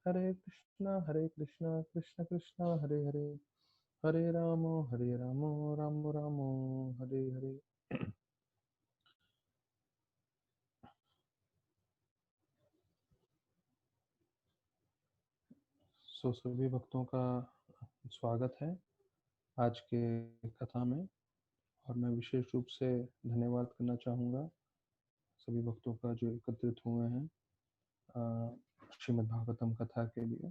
हरे कृष्णा कृष्ण कृष्ण हरे हरे, हरे राम राम राम हरे हरे। सभी भक्तों का स्वागत है आज के कथा में। और मैं विशेष रूप से धन्यवाद करना चाहूँगा सभी भक्तों का जो एकत्रित हुए हैं श्रीमद् भागवतम कथा के लिए।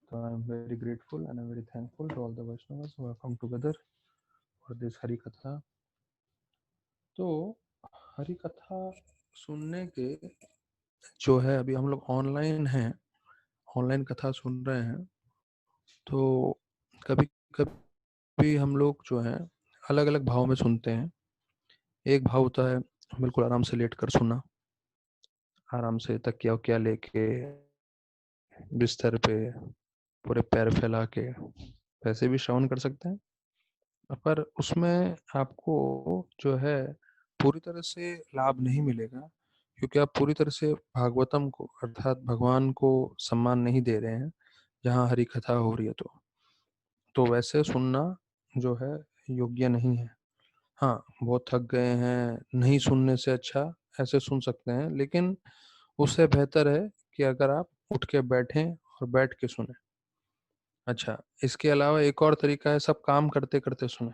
तो I am very grateful and I am very thankful to all the Vaishnavas who have come together for this Hari katha. तो हरि कथा सुनने के जो है, अभी हम लोग ऑनलाइन हैं, ऑनलाइन कथा सुन रहे हैं। तो कभी कभी हम लोग जो है अलग अलग भाव में सुनते हैं। एक भाव होता है बिल्कुल आराम से लेट कर सुना, आराम से तकिया वकिया लेके बिस्तर पे पूरे पैर फैला के वैसे भी श्रवण कर सकते हैं। पर उसमें आपको जो है पूरी तरह से लाभ नहीं मिलेगा, क्योंकि आप पूरी तरह से भागवतम को अर्थात भगवान को सम्मान नहीं दे रहे हैं जहाँ हरि कथा हो रही है। तो वैसे सुनना जो है योग्य नहीं है। हाँ, बहुत थक गए हैं, नहीं सुनने से अच्छा ऐसे सुन सकते हैं, लेकिन उससे बेहतर है कि अगर आप उठ के बैठें और बैठ के सुने। अच्छा, इसके अलावा एक और तरीका है, सब काम करते करते सुने।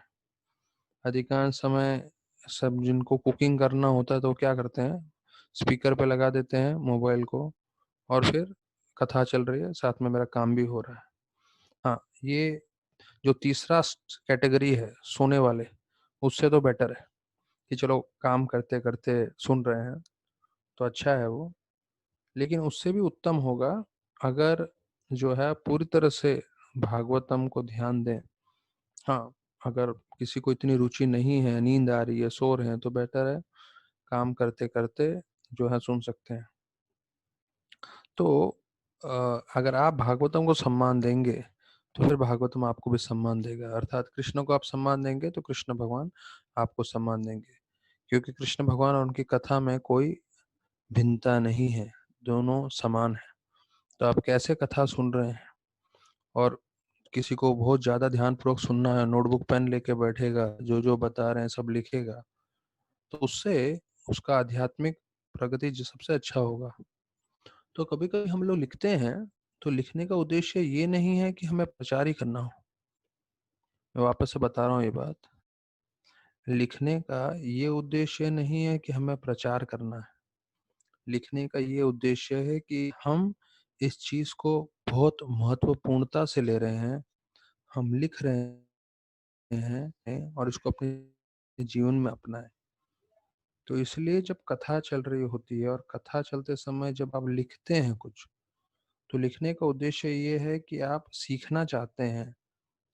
अधिकांश समय सब जिनको कुकिंग करना होता है तो क्या करते हैं, स्पीकर पे लगा देते हैं मोबाइल को और फिर कथा चल रही है, साथ में मेरा काम भी हो रहा है। हाँ, ये जो तीसरा कैटेगरी है सोने वाले, उससे तो बेटर है कि चलो काम करते करते सुन रहे हैं तो अच्छा है वो। लेकिन उससे भी उत्तम होगा अगर जो है पूरी तरह से भागवतम को ध्यान दें। हाँ, अगर किसी को इतनी रुचि नहीं है, नींद आ रही है, सो रहे हैं, तो बेटर है काम करते करते जो है सुन सकते हैं। तो अगर आप भागवतम को सम्मान देंगे तो फिर भागवतम आपको भी सम्मान देगा। अर्थात कृष्ण को आप सम्मान देंगे तो कृष्ण भगवान आपको सम्मान देंगे, क्योंकि कृष्ण भगवान और उनकी कथा में कोई भिन्नता नहीं है, दोनों समान है। तो आप कैसे कथा सुन रहे हैं, और किसी को बहुत ज़्यादा ध्यानपूर्वक सुनना है, नोटबुक पेन लेके बैठेगा, जो जो बता रहे हैं सब लिखेगा, तो उससे उसका आध्यात्मिक प्रगति जो सबसे अच्छा होगा। तो कभी कभी हम लोग लिखते हैं, तो लिखने का उद्देश्य ये नहीं है कि हमें प्रचार ही करना हो। मैं वापस से बता रहा हूँ ये बात, लिखने का ये उद्देश्य नहीं है कि हमें प्रचार करना है। लिखने का ये उद्देश्य है कि हम इस चीज को बहुत महत्वपूर्णता से ले रहे हैं, हम लिख रहे हैं और इसको अपने जीवन में अपनाएं। तो इसलिए जब कथा चल रही होती है और कथा चलते समय जब आप लिखते हैं कुछ, तो लिखने का उद्देश्य ये है कि आप सीखना चाहते हैं।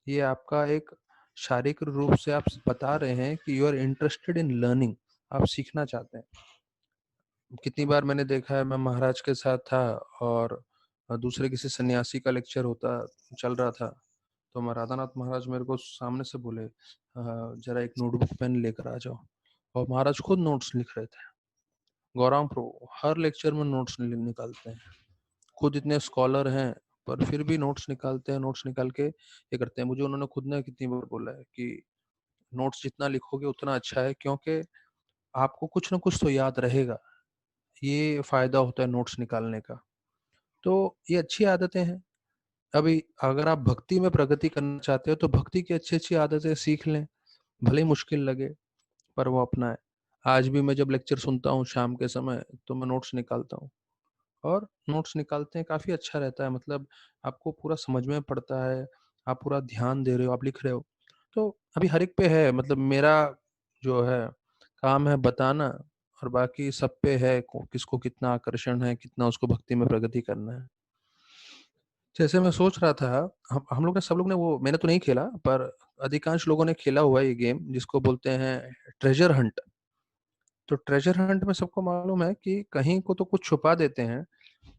ये आपका एक शारीरिक रूप से आप बता रहे हैं कि you are interested in learning, आप सीखना चाहते हैं। कितनी बार मैंने देखा है, मैं महाराज के साथ था और दूसरे किसी सन्यासी का लेक्चर होता चल रहा था, तो राधानाथ महाराज मेरे को सामने से बोले, जरा एक नोटबुक पेन लेकर आ जाओ। और महाराज खुद नोट्स लिख रहे थे। गौरांग प्रभु हर लेक्चर में नोट्स निकालते हैं, खुद इतने स्कॉलर हैं पर फिर भी नोट्स निकालते हैं, नोट्स निकाल के ये करते हैं। मुझे उन्होंने खुद ने कितनी बार बोला है कि नोट्स जितना लिखोगे उतना अच्छा है, क्योंकि आपको कुछ ना कुछ तो याद रहेगा। ये फायदा होता है नोट्स निकालने का। तो ये अच्छी आदतें हैं। अभी अगर आप भक्ति में प्रगति करना चाहते हो तो भक्ति की अच्छी अच्छी आदतें सीख लें, भले ही मुश्किल लगे पर वो अपनाएं। आज भी मैं जब लेक्चर सुनता हूँ शाम के समय, तो मैं नोट्स निकालता हूँ, और नोट्स निकालते हैं काफ़ी अच्छा रहता है। मतलब आपको पूरा समझ में पड़ता है, आप पूरा ध्यान दे रहे हो, आप लिख रहे हो। तो अभी हर एक पे है, मतलब मेरा जो है काम है बताना, और बाकी सब पे है किसको कितना आकर्षण है, कितना उसको भक्ति में प्रगति करना है। जैसे मैं सोच रहा था, हम लोग ने सब लोग ने, वो मैंने तो नहीं खेला पर अधिकांश लोगों ने खेला हुआ है ये गेम जिसको बोलते हैं ट्रेजर हंट। तो ट्रेजर हंट में सबको मालूम है कि कहीं को तो कुछ छुपा देते हैं,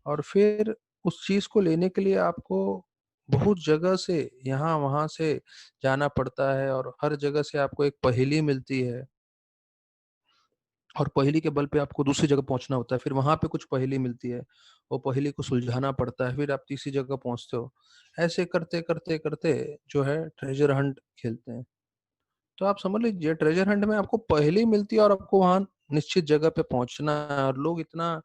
और फिर उस चीज को लेने के लिए आपको बहुत जगह से, यहाँ वहां से जाना पड़ता है, और हर जगह से आपको एक पहेली मिलती है। और पहेली के बल पे आपको दूसरी जगह पहुंचना होता है, फिर वहां पे कुछ पहेली मिलती है, वो पहेली को सुलझाना पड़ता है, फिर आप तीसरी जगह पहुंचते हो। ऐसे करते करते करते जो है ट्रेजर हंट खेलते हैं। तो आप समझ लीजिए ट्रेजर हंट में आपको पहेली मिलती है और आपको वहां निश्चित जगह पे पहुंचना है, और लोग इतना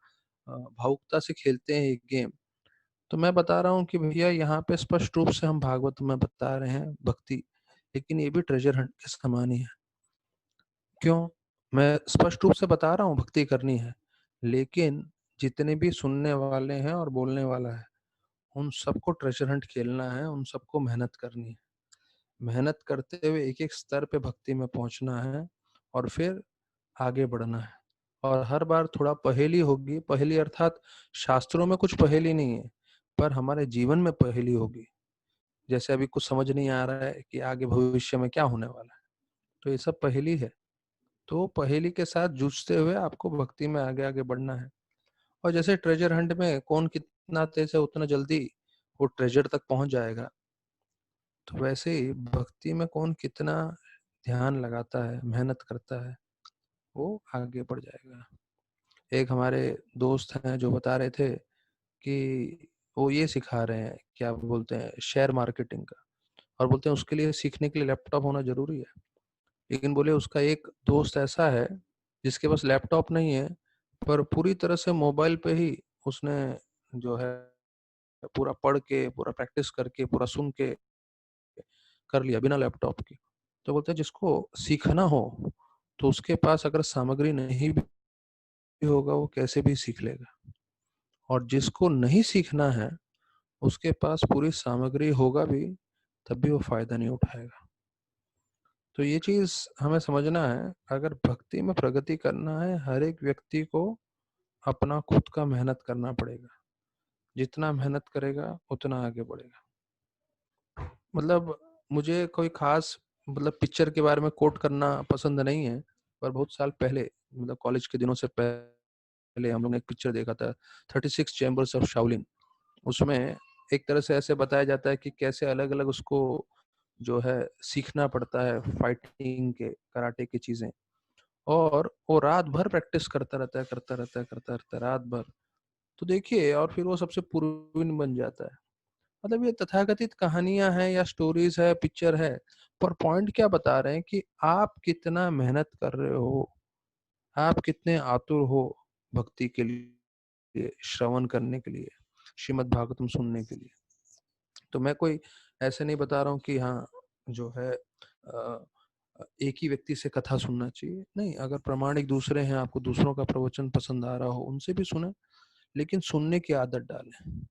भावुकता से खेलते हैं ये गेम। तो मैं बता रहा हूँ कि भैया यहाँ पे स्पष्ट रूप से हम भागवत में बता रहे हैं भक्ति, लेकिन ये भी ट्रेजर हंट के समान ही है। क्यों? मैं स्पष्ट रूप से बता रहा हूँ भक्ति करनी है, लेकिन जितने भी सुनने वाले हैं और बोलने वाला है, उन सबको ट्रेजर हंट खेलना है, उन सबको मेहनत करनी है। मेहनत करते हुए एक-एक स्तर पे भक्ति में पहुँचना है और फिर आगे बढ़ना है। और हर बार थोड़ा पहेली होगी, पहेली अर्थात शास्त्रों में कुछ पहेली नहीं है, पर हमारे जीवन में पहेली होगी। जैसे अभी कुछ समझ नहीं आ रहा है कि आगे भविष्य में क्या होने वाला है, तो ये सब पहेली है। तो पहेली के साथ जूझते हुए आपको भक्ति में आगे आगे बढ़ना है। और जैसे ट्रेजर हंट में कौन कितना तेज है उतना जल्दी वो ट्रेजर तक पहुंच जाएगा, तो वैसे ही भक्ति में कौन कितना ध्यान लगाता है, मेहनत करता है, वो आगे बढ़ जाएगा। एक हमारे दोस्त हैं जो बता रहे थे कि वो ये सिखा रहे हैं, क्या बोलते हैं, शेयर मार्केटिंग का, और बोलते हैं उसके लिए सीखने के लिए लैपटॉप होना जरूरी है। लेकिन बोले उसका एक दोस्त ऐसा है जिसके पास लैपटॉप नहीं है, पर पूरी तरह से मोबाइल पे ही उसने जो है पूरा पढ़ के, पूरा प्रैक्टिस करके, पूरा सुन के कर लिया बिना लैपटॉप के। तो बोलते हैं जिसको सीखना हो तो उसके पास अगर सामग्री नहीं भी होगा वो कैसे भी सीख लेगा, और जिसको नहीं सीखना है उसके पास पूरी सामग्री होगा भी तब भी वो फायदा नहीं उठाएगा। तो ये चीज हमें समझना है, अगर भक्ति में प्रगति करना है हर एक व्यक्ति को अपना खुद का मेहनत करना पड़ेगा। जितना मेहनत करेगा उतना आगे बढ़ेगा। मतलब मुझे कोई खास मतलब पिक्चर के बारे में कोट करना पसंद नहीं है, पर बहुत साल पहले, मतलब कॉलेज के दिनों से पहले हम लोग ने एक पिक्चर देखा था, 36 चैम्बर्स ऑफ शाओलिन। उसमें एक तरह से ऐसे बताया जाता है कि कैसे अलग अलग उसको जो है सीखना पड़ता है, फाइटिंग के, कराटे की चीजें, और वो रात भर प्रैक्टिस करता रहता है, करता रहता है, करता रहता है रात भर। तो देखिए, और फिर वो सबसे पूर्वीन बन जाता है। मतलब ये तथाकथित कहानियां हैं या स्टोरीज है, पिक्चर है, पर पॉइंट क्या बता रहे हैं कि आप कितना मेहनत कर रहे हो, आप कितने आतुर हो भक्ति के लिए, श्रवण करने के लिए, श्रीमद् भागवतम सुनने के लिए। तो मैं कोई ऐसे नहीं बता रहा हूँ कि हाँ जो है एक ही व्यक्ति से कथा सुनना चाहिए, नहीं। अगर प्रामाणिक दूसरे हैं, आपको दूसरों का प्रवचन पसंद आ रहा हो, उनसे भी सुने, लेकिन सुनने की आदत डालें।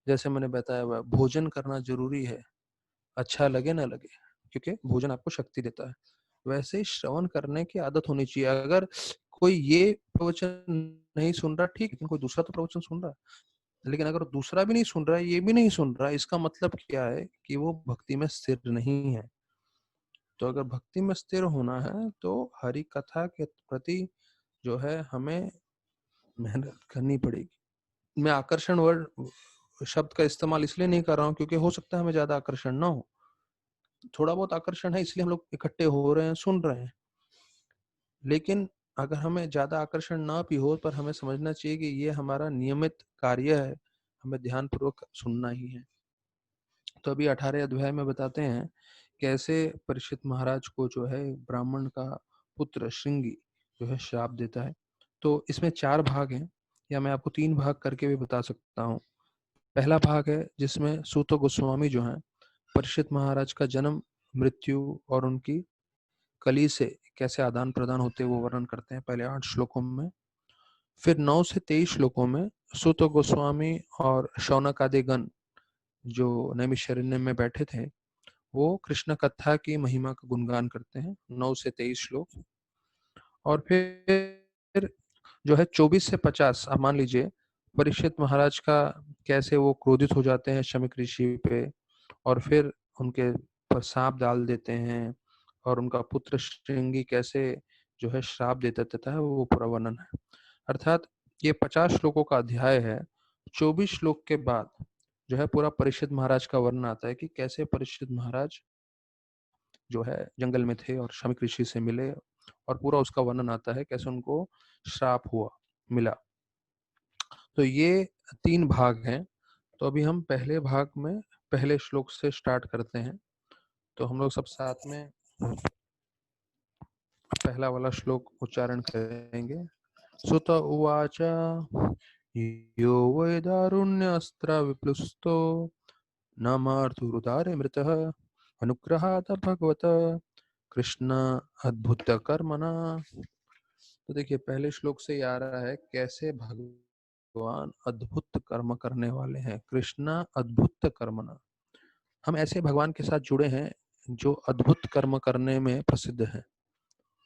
जैसे मैंने बताया हुआ, भोजन करना जरूरी है, अच्छा लगे ना लगे, क्योंकि भोजन आपको शक्ति देता है। वैसे ही श्रवण करने की आदत होनी चाहिए। अगर कोई ये प्रवचन नहीं सुन रहा, ठीक, लेकिन कोई दूसरा तो प्रवचन सुन रहा है। लेकिन अगर दूसरा भी नहीं सुन रहा है, ये भी नहीं सुन रहा है, इसका मतलब क्या है कि वो भक्ति में स्थिर नहीं है। तो अगर भक्ति में स्थिर होना है तो हरि कथा के प्रति जो है हमें मेहनत करनी पड़ेगी। मैं आकर्षण वर्ड शब्द का इस्तेमाल इसलिए नहीं कर रहा हूँ क्योंकि हो सकता है हमें ज्यादा आकर्षण ना हो, थोड़ा बहुत आकर्षण है इसलिए हम लोग इकट्ठे हो रहे हैं, सुन रहे हैं। लेकिन अगर हमें ज्यादा आकर्षण ना भी हो, पर हमें समझना चाहिए कि ये हमारा नियमित कार्य है, हमें ध्यान पूर्वक सुनना ही है। तो अभी 18 अध्याय में बताते हैं कैसे परीक्षित महाराज को जो है ब्राह्मण का पुत्र श्रृंगी जो है श्राप देता है। तो इसमें 4 भाग हैं, या मैं आपको 3 भाग करके भी बता सकता हूँ। पहला भाग है जिसमें सूत गोस्वामी जो हैं परीक्षित महाराज का जन्म, मृत्यु और उनकी कली से कैसे आदान प्रदान होते वो वर्णन करते हैं पहले 8 श्लोकों में। फिर 9 से 23 श्लोकों में सूत गोस्वामी और शौनक आदि गण जो नैमिषारण्य में बैठे थे, वो कृष्ण कथा की महिमा का गुणगान करते हैं, 9 से 23 श्लोक। और फिर जो है 24 से 50, आप मान लीजिए परीक्षित महाराज का कैसे वो क्रोधित हो जाते हैं शमिक ऋषि पे, और फिर उनके पर सांप डाल देते हैं, और उनका पुत्र श्रृंगी कैसे जो है श्राप दे देता है, वो पूरा वर्णन है। अर्थात ये 50 श्लोकों का अध्याय है। 24 श्लोक के बाद जो है पूरा परीक्षित महाराज का वर्णन आता है कि कैसे परीक्षित महाराज जो है जंगल में थे और शमिक ऋषि से मिले, और पूरा उसका वर्णन आता है कैसे उनको श्राप हुआ मिला। तो ये 3 भाग हैं। तो अभी हम पहले भाग में पहले श्लोक से स्टार्ट करते हैं। तो हम लोग सब साथ में पहला वाला श्लोक उच्चारण करेंगे। सुत उवाच यो वै दारुण्यस्त्र विप्लुस्तो न मार्तुरुदारे मृतः अनुग्रहात् भगवत कृष्ण अद्भुत कर्मणा। तो देखिए पहले श्लोक से ही आ रहा है कैसे भगवान अद्भुत कर्म करने वाले हैं। कृष्ण अद्भुत कर्मणा, हम ऐसे भगवान के साथ जुड़े हैं जो अद्भुत कर्म करने में प्रसिद्ध हैं,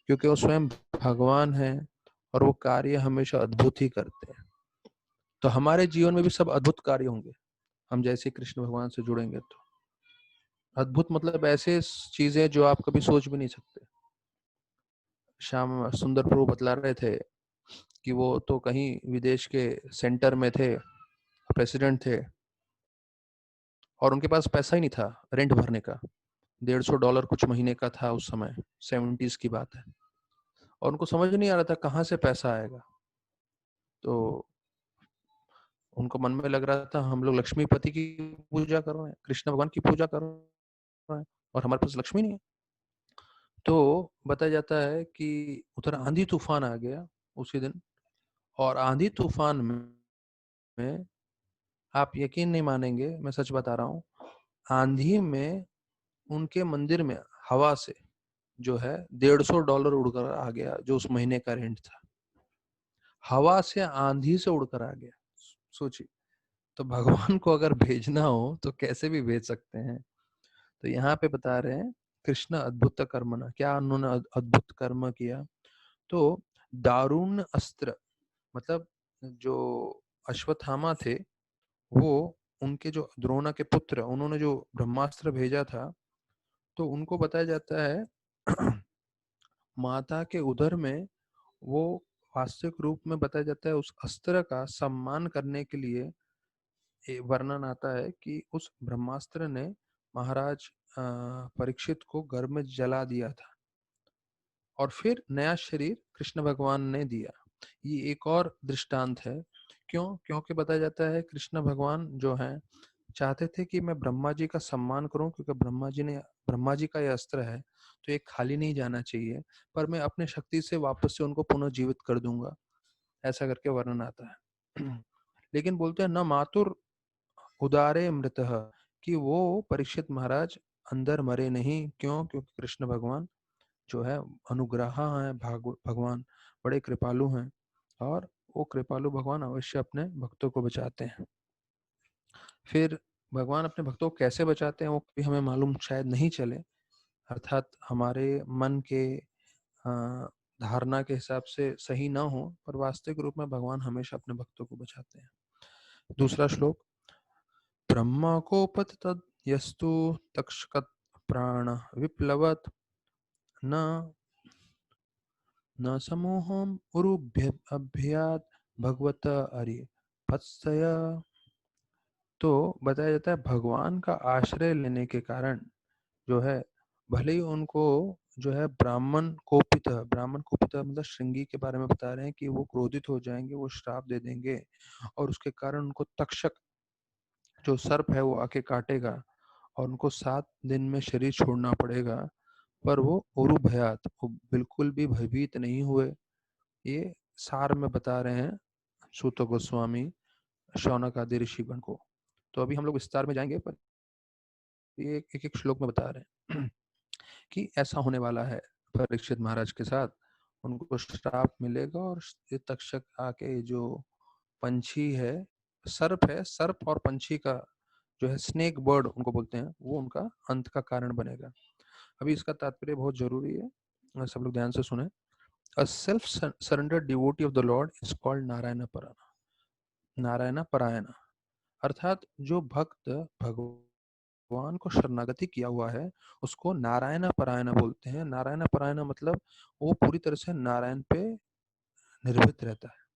क्योंकि वो स्वयं भगवान हैं और वो कार्य हमेशा अद्भुत ही करते हैं। तो हमारे जीवन में भी सब अद्भुत कार्य होंगे हम जैसे कृष्ण भगवान से जुड़ेंगे तो। अद्भुत मतलब ऐसे चीजें जो आप कभी सोच भी नहीं सकते। श्याम सुंदर प्रभु बतला रहे थे कि वो तो कहीं विदेश के सेंटर में थे, प्रेसिडेंट थे, और उनके पास पैसा ही नहीं था रेंट भरने का। $150 कुछ महीने का था उस समय, 70s की बात है। और उनको समझ नहीं आ रहा था कहाँ से पैसा आएगा। तो उनको मन में लग रहा था हम लोग लक्ष्मीपति की पूजा कर रहे हैं, कृष्ण भगवान की पूजा कर रहे हैं, और हमारे पास लक्ष्मी नहीं है। तो बताया जाता है कि उधर आंधी तूफान आ गया उसी दिन, और आंधी तूफान में आप यकीन नहीं मानेंगे, मैं सच बता रहा हूँ, आंधी में उनके मंदिर में हवा से जो है $150 उड़कर आ गया, जो उस महीने का रेंट था। हवा से आंधी से उड़कर आ गया। सोचिए, तो भगवान को अगर भेजना हो तो कैसे भी भेज सकते हैं। तो यहाँ पे बता रहे हैं कृष्ण अद्भुत कर्मणा, क्या उन्होंने अद्भुत कर्म किया। तो दारुण अस्त्र मतलब जो अश्वत्थामा थे, वो उनके जो द्रोणा के पुत्र, उन्होंने जो ब्रह्मास्त्र भेजा था, तो उनको बताया जाता है माता के उदर में वो वास्तविक रूप में बताया जाता है उस अस्त्र का सम्मान करने के लिए वर्णन आता है कि उस ब्रह्मास्त्र ने महाराज परीक्षित को गर्भ में जला दिया था और फिर नया शरीर कृष्ण भगवान ने दिया। ये एक और दृष्टांत है। क्योंकि बताया जाता है कृष्ण भगवान जो हैं चाहते थे कि मैं ब्रह्मा जी का सम्मान करूं, क्योंकि ब्रह्मा जी का ये अस्त्र है, तो ये खाली नहीं जाना चाहिए, पर मैं अपने शक्ति से वापस से उनको पुनः जीवित कर दूंगा, ऐसा करके वर्णन आता है। लेकिन बोलते हैं न मातुर उदारे मृतः, कि वो परीक्षित महाराज अंदर मरे नहीं। क्योंकि कृष्ण भगवान जो है अनुग्रह है, भगवान बड़े कृपालु हैं, और वो कृपालु भगवान अवश्य अपने भक्तों को बचाते हैं। फिर भगवान अपने भक्तों को कैसे बचाते हैं वो भी हमें मालूम शायद नहीं चले, अर्थात हमारे मन के धारणा के हिसाब से सही ना हो, पर वास्तविक रूप में भगवान हमेशा अपने भक्तों को बचाते हैं। दूसरा श्लोक। ब्रह्मकोपत तद यस्तु तक्षकत प्राण विप्लवत न न समूहम उरुभ्य अभ्यात भगवत अरि भत्सय। तो बताया जाता है भगवान का आश्रय लेने के कारण जो है, भले ही उनको जो है ब्राह्मण कोपित मतलब श्रृंगी के बारे में बता रहे हैं कि वो क्रोधित हो जाएंगे, वो श्राप दे देंगे, और उसके कारण उनको तक्षक जो सर्प है वो आके काटेगा और उनको 7 दिन में शरीर छोड़ना पड़ेगा, पर वो उरु भयात, वो बिल्कुल भी भयभीत नहीं हुए। ये सार में बता रहे हैं सूत गोस्वामी शौनक आदि ऋषिगण को। तो अभी हम लोग विस्तार में जाएंगे, पर ये एक एक श्लोक में बता रहे हैं कि ऐसा होने वाला है परीक्षित महाराज के साथ। उनको श्राप मिलेगा और ये तक्षक आके जो पंछी है, सर्प और पंछी का जो है स्नेक बर्ड उनको बोलते हैं, वो उनका अंत का कारण बनेगा। अभी इसका तात्पर्य बहुत जरूरी है, सब लोग ध्यान से सुने। A self-surrendered devotee of the Lord is called Narayan परायण। नारायण परायण अर्थात जो भक्त भगवान को शरणागति किया हुआ है उसको नारायण परायण बोलते हैं। नारायण परायण मतलब वो पूरी तरह से नारायण पे निर्भीत रहता है।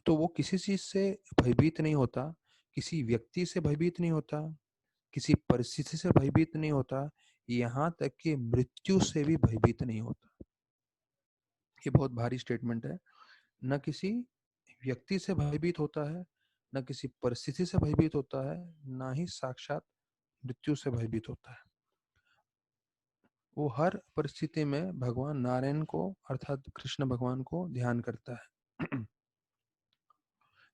तो वो किसी चीज से भयभीत नहीं होता, किसी व्यक्ति से भयभीत नहीं होता, किसी परिस्थिति से भयभीत नहीं होता, यहाँ तक कि मृत्यु से भी भयभीत नहीं होता। ये बहुत भारी स्टेटमेंट है। न किसी व्यक्ति से भयभीत होता है, न किसी परिस्थिति से भयभीत होता है, ना ही साक्षात मृत्यु से भयभीत होता है। वो हर परिस्थिति में भगवान नारायण को अर्थात कृष्ण भगवान को ध्यान करता है।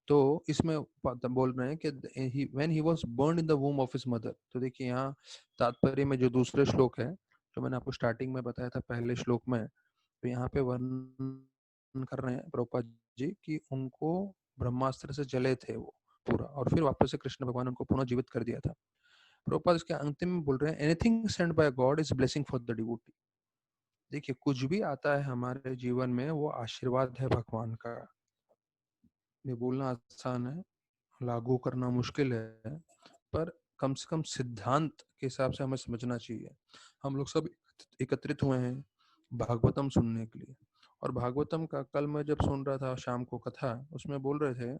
तो इसमें बोल रहे हैं कि when he was born in the womb of his mother। तो देखिए यहाँ तात्पर्य में जो दूसरे श्लोक है, जो मैंने आपको स्टार्टिंग में बताया था पहले श्लोक में, तो यहाँ पे वर्णन कर रहे हैं प्रभुपाद जी कि उनको ब्रह्मास्त्र से जले थे वो पूरा, और फिर वापस से कृष्ण भगवान उनको पुनः जीवित कर दिया था। प्रभुपाद इसके अंतिम में बोल रहे हैं, anything sent by God is blessing for the devotee. देखिए कुछ भी आता है हमारे जीवन में वो आशीर्वाद है भगवान का। ये बोलना आसान है, लागू करना मुश्किल है, पर कम से कम सिद्धांत के हिसाब से हमें समझना चाहिए। हम लोग सब एकत्रित हुए हैं भागवतम सुनने के लिए, और भागवतम का कल मैं जब सुन रहा था शाम को कथा, उसमें बोल रहे थे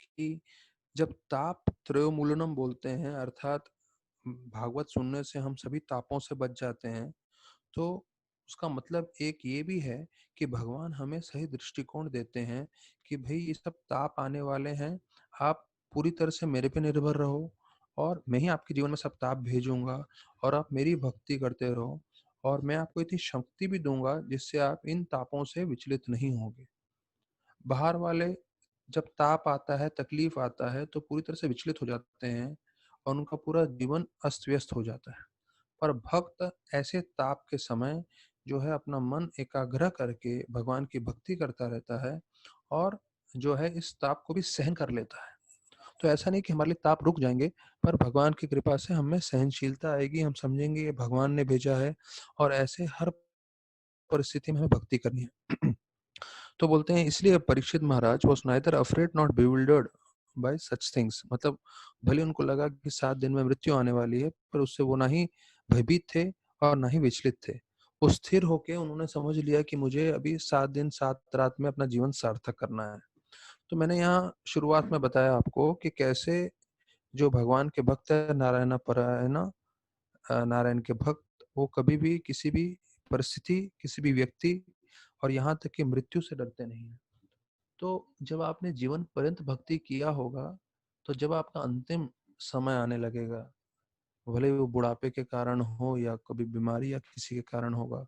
कि जब ताप त्रयोमूलनम बोलते हैं, अर्थात भागवत सुनने से हम सभी तापों से बच जाते हैं, तो उसका मतलब एक ये भी है कि भगवान हमें सही दृष्टिकोण देते हैं कि भाई ये सब ताप आने वाले हैं, आप पूरी तरह से मेरे पे निर्भर रहो और मैं ही आपके जीवन में सब ताप भेजूंगा, और आप मेरी भक्ति करते रहो, और मैं आपको इतनी शक्ति भी दूंगा जिससे आप इन तापों से विचलित नहीं होंगे। बाहर वाले जब ताप आता है, तकलीफ आता है, तो पूरी तरह से विचलित हो जाते हैं और उनका पूरा जीवन अस्त व्यस्त हो जाता है। पर भक्त ऐसे ताप के समय जो है अपना मन एकाग्र करके भगवान की भक्ति करता रहता है, और जो है इस ताप को भी सहन कर लेता है। तो ऐसा नहीं कि हमारे लिए ताप रुक जाएंगे, पर भगवान की कृपा से हमें सहनशीलता आएगी, हम समझेंगे ये भगवान ने भेजा है, और ऐसे हर परिस्थिति में हमें भक्ति करनी है। तो बोलते हैं इसलिए Parikshit Maharaj was neither afraid not bewildered by such things. मतलब भले उनको लगा कि 7 दिन में मृत्यु आने वाली है, पर उससे वो ना ही भयभीत थे और ना ही विचलित थे। वो स्थिर होके उन्होंने समझ लिया कि मुझे अभी 7 दिन 7 रात में अपना जीवन सार्थक करना है। तो मैंने यहाँ शुरुआत में बताया आपको कि कैसे जो भगवान के भक्त है, नारायण परायण नारायण के भक्त, वो कभी भी किसी भी परिस्थिति, किसी भी व्यक्ति और यहाँ तक कि मृत्यु से डरते नहीं है। तो जब आपने जीवन पर्यंत भक्ति किया होगा, तो जब आपका अंतिम समय आने लगेगा, भले वो बुढ़ापे के कारण हो या कभी बीमारी या किसी के कारण होगा,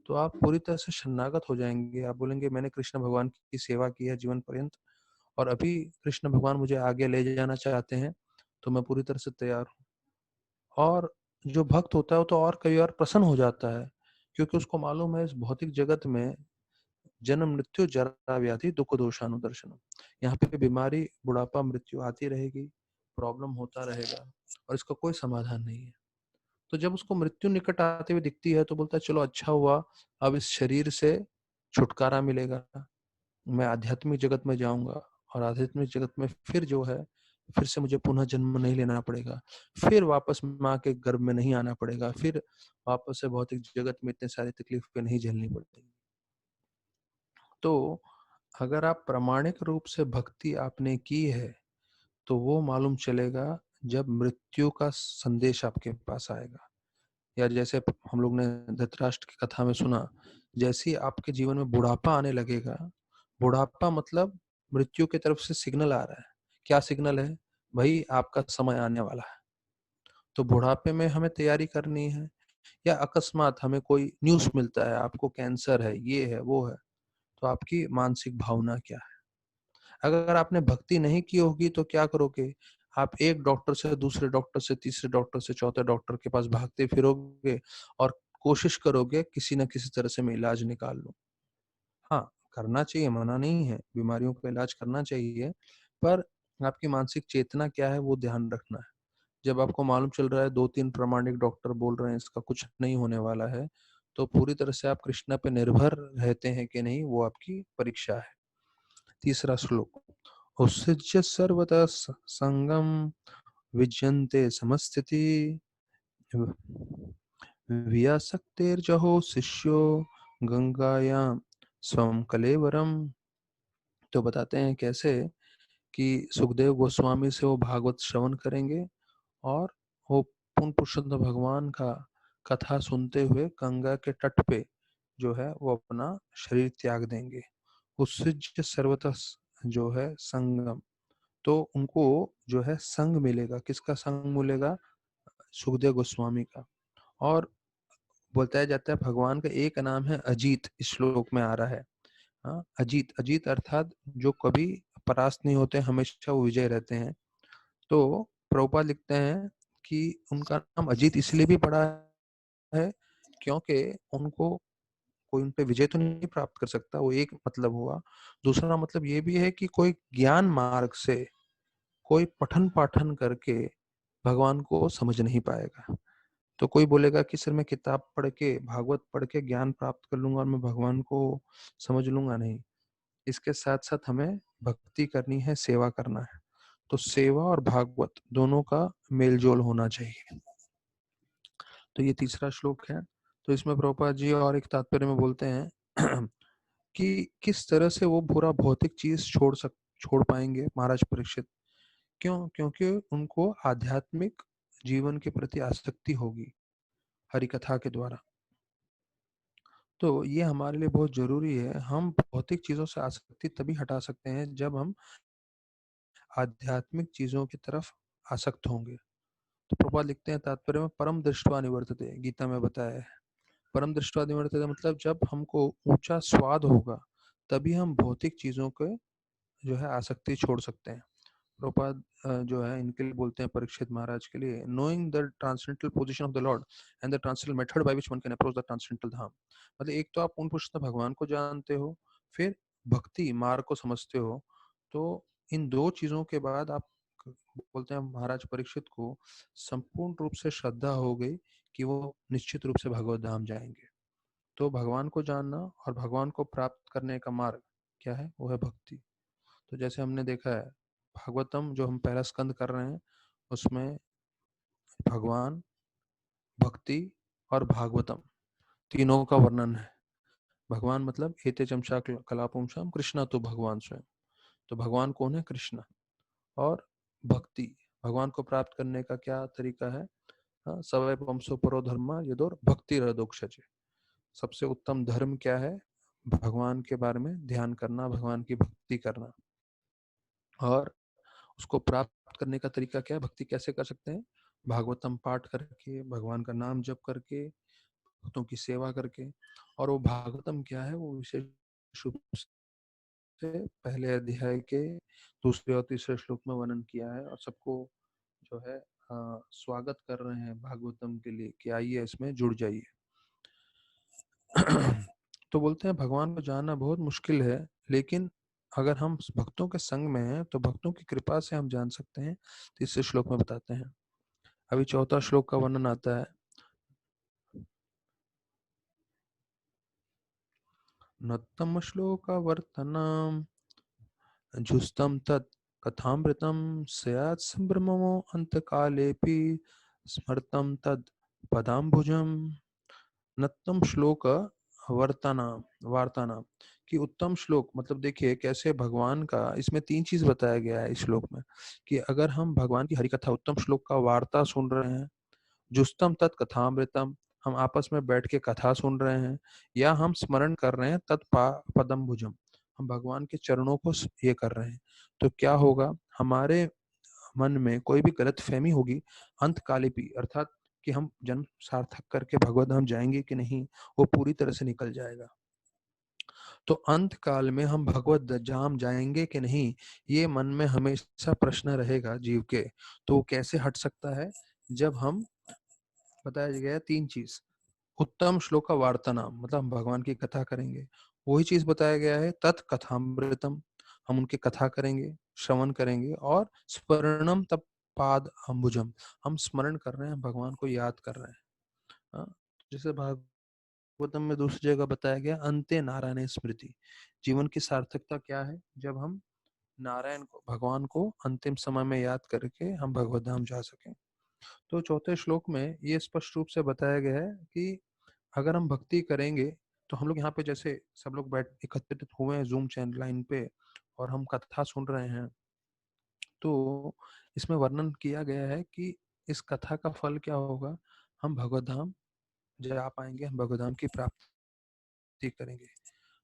तो आप पूरी तरह से शरणागत हो जाएंगे। आप बोलेंगे मैंने कृष्ण भगवान की सेवा की है जीवन पर्यंत, और अभी कृष्ण भगवान मुझे आगे ले जाना चाहते हैं, तो मैं पूरी तरह से तैयार हूँ। और जो भक्त होता है वो तो और कई बार प्रसन्न हो जाता है, क्योंकि उसको मालूम है इस भौतिक जगत में जन्म मृत्यु जरा व्याधि दुख दोषानुदर्शनम, यहाँ पे बीमारी बुढ़ापा मृत्यु आती रहेगी, प्रॉब्लम होता रहेगा, और इसका कोई समाधान नहीं है। तो जब उसको मृत्यु निकट आते हुए दिखती है, तो बोलता है चलो अच्छा हुआ, अब इस शरीर से छुटकारा मिलेगा, मैं आध्यात्मिक जगत में जाऊंगा, और आध्यात्मिक जगत में फिर जो है फिर से मुझे पुनः जन्म नहीं लेना पड़ेगा, फिर वापस माँ के गर्भ में नहीं आना पड़ेगा, फिर वापस से भौतिक जगत में इतने सारी तकलीफें नहीं झेलनी पड़ेगी। तो अगर आप प्रामाणिक रूप से भक्ति आपने की है, तो वो मालूम चलेगा जब मृत्यु का संदेश आपके पास आएगा। या जैसे हम लोग ने धृतराष्ट्र की कथा में सुना, जैसे ही आपके जीवन में बुढ़ापा आने लगेगा, बुढ़ापा मतलब मृत्यु की तरफ से सिग्नल आ रहा है। क्या सिग्नल है? भाई आपका समय आने वाला है। तो बुढ़ापे में हमें तैयारी करनी है, या अकस्मात हमें कोई न्यूज़ मिलता है आपको कैंसर है, ये है वो है, तो आपकी मानसिक भावना क्या है? अगर आपने भक्ति नहीं की होगी तो क्या करोगे? आप एक डॉक्टर से दूसरे डॉक्टर से तीसरे डॉक्टर से चौथे डॉक्टर के पास भागते फिरोगे, और कोशिश करोगे किसी न किसी तरह से मैं इलाज निकाल लूँ। हाँ, करना चाहिए, मना नहीं है, बीमारियों का इलाज करना चाहिए, पर आपकी मानसिक चेतना क्या है वो ध्यान रखना है। जब आपको मालूम चल रहा है 2-3 प्रामाणिक डॉक्टर बोल रहे हैं इसका कुछ नहीं होने वाला है, तो पूरी तरह से आप कृष्ण पे निर्भर रहते हैं कि नहीं, वो आपकी परीक्षा है। तीसरा श्लोक, उत्सृज्य सर्वतः संगम विजयन्ते समस्थिति व्यासक्तेर्जहो शिष्यो गंगायां स्वम कलेवरम। तो बताते हैं कैसे कि सुखदेव गोस्वामी से वो भागवत श्रवण करेंगे, और वो पूर्ण पुरुषोत्तम भगवान का कथा सुनते हुए गंगा के तट पे जो है वो अपना शरीर त्याग देंगे। उत्सृज्य सर्वतः जो है संगम, तो उनको जो है संग मिलेगा। किसका संग मिलेगा? सुखदेव गोस्वामी का। और बताया जाता है भगवान का एक नाम है अजीत, इस श्लोक में आ रहा है। हाँ, अजीत, अजीत अर्थात जो कभी परास्त नहीं होते, हमेशा वो विजय रहते हैं। तो प्रभुपाद लिखते हैं कि उनका नाम अजीत इसलिए भी पड़ा है क्योंकि उनको कोई उन पे विजय तो नहीं प्राप्त कर सकता, वो एक मतलब हुआ। दूसरा मतलब ये भी है कि कोई ज्ञान मार्ग से, कोई पठन पाठन करके भगवान को समझ नहीं पाएगा। तो कोई बोलेगा कि सर मैं किताब पढ़ के, भागवत पढ़ के ज्ञान प्राप्त कर लूंगा और मैं भगवान को समझ लूंगा, नहीं। इसके साथ साथ हमें भक्ति करनी है, सेवा करना है। तो सेवा और भागवत दोनों का मेलजोल होना चाहिए। तो ये तीसरा श्लोक है। तो इसमें प्रभुपाद जी और एक तात्पर्य में बोलते हैं कि किस तरह से वो पूरा भौतिक चीज छोड़ पाएंगे महाराज परीक्षित। क्यों? क्योंकि उनको आध्यात्मिक जीवन के प्रति आसक्ति होगी हरि कथा के द्वारा। तो ये हमारे लिए बहुत जरूरी है। हम भौतिक चीजों से आसक्ति तभी हटा सकते हैं जब हम आध्यात्मिक चीजों की तरफ आसक्त होंगे। तो प्रभुपाद लिखते हैं तात्पर्य में, परम दृष्टवा निवर्तते, गीता में बताया है। परम दृष्टवा निवर्तते मतलब जब हमको ऊंचा स्वाद होगा तभी हम भौतिक चीजों के जो है आसक्ति छोड़ सकते हैं। प्रभुपाद जो है इनके लिए बोलते हैं परीक्षित महाराज के लिए, knowing the transcendental position of the lord and the transcendental method by which one can approach the transcendental dham. मतलब एक तो आप पूर्ण पुरुषोत्तम भगवान को जानते हो, फिर भक्ति मार्ग को समझते हो। तो इन दो चीजों के बाद आप बोलते हैं महाराज परीक्षित को संपूर्ण रूप से श्रद्धा हो गई कि वो निश्चित रूप से भगवत धाम जाएंगे। तो भगवान को जानना और भगवान को प्राप्त करने का मार्ग क्या है? वो है भक्ति। तो जैसे हमने देखा है भागवतम जो हम पहला स्कंद कर रहे हैं, उसमें भगवान, भक्ति और भागवतम तीनों का वर्णन है। भगवान मतलब एते चमशा कलापुंसम कृष्णा, तो भगवान स्वयं। तो भगवान कौन है? कृष्ण। और भक्ति, भगवान को प्राप्त करने का क्या तरीका है? सवै वंशो परो धर्म यदोर भक्ति हृदोक्षजे। सबसे उत्तम धर्म क्या है? भगवान के बारे में ध्यान करना, भगवान की भक्ति करना। और उसको प्राप्त करने का तरीका क्या है? भक्ति कैसे कर सकते हैं? भागवतम पाठ करके, भगवान का नाम जप करके, भक्तों की सेवा करके। और वो भागवतम क्या है? वो विशेष रूप से पहले अध्याय के दूसरे और तीसरे श्लोक में वर्णन किया है, और सबको जो है स्वागत कर रहे हैं भागवतम के लिए कि आइए इसमें जुड़ जाइए। तो बोलते हैं भगवान को जानना बहुत मुश्किल है, लेकिन अगर हम भक्तों के संग में हैं तो भक्तों की कृपा से हम जान सकते हैं। तीसरे श्लोक में बताते हैं। अभी चौथा श्लोक का वर्णन आता है। नत्तम श्लोक वर्तनम जुस्तम तत् कथामृतम स्यात् संभ्रमो अंतकालेपि स्मर्तम तद पदाम्बुजम। नत्तम श्लोक वर्तानाम, वार्तानाम कि उत्तम श्लोक मतलब देखिए कैसे भगवान का, इसमें तीन चीज बताया गया है इस श्लोक में, कि अगर हम भगवान की हरिकथा उत्तम श्लोक का वार्ता सुन रहे हैं, जुस्तम तत् कथामृतम हम आपस में बैठ के कथा सुन रहे हैं, या हम स्मरण कर रहे हैं तत् पदम भुजम हम भगवान के चरणों को ये कर रहे हैं, तो क्या होगा? हमारे मन में कोई भी गलत फहमी होगी, अंत कालिपी अर्थात कि हम जन्म सार्थक करके भगवत धाम जाएंगे कि नहीं, वो पूरी तरह से निकल जाएगा। तो अंत काल में हम भगवत धाम जाएंगे कि नहीं, ये मन में हमेशा प्रश्न रहेगा जीव के। तो वो कैसे हट सकता है? जब हम, बताया गया है तीन चीज, उत्तम श्लोक का वार्ता नाम मतलब हम भगवान की कथा करेंगे, वही चीज बताया गया है तत् कथामृतम हम उनकी कथा करेंगे, श्रवण करेंगे, और स्मरणम तप पाद अम्बुजम हम स्मरण कर रहे हैं, भगवान को याद कर रहे हैं। हाँ, जैसे भागवतम में दूसरी जगह बताया गया अंते नारायण स्मृति, जीवन की सार्थकता क्या है? जब हम नारायण को, भगवान को अंतिम समय में याद करके हम भगवत धाम जा सकें। तो चौथे श्लोक में ये स्पष्ट रूप से बताया गया है कि अगर हम भक्ति करेंगे, तो हम लोग यहाँ पे जैसे सब लोग बैठ एकत्रित हुए हैं जूम चैनल लाइन पे और हम कथा सुन रहे हैं, तो इसमें वर्णन किया गया है कि इस कथा का फल क्या होगा? हम भगवत धाम जा पाएँगे, हम भगवत धाम की प्राप्ति करेंगे।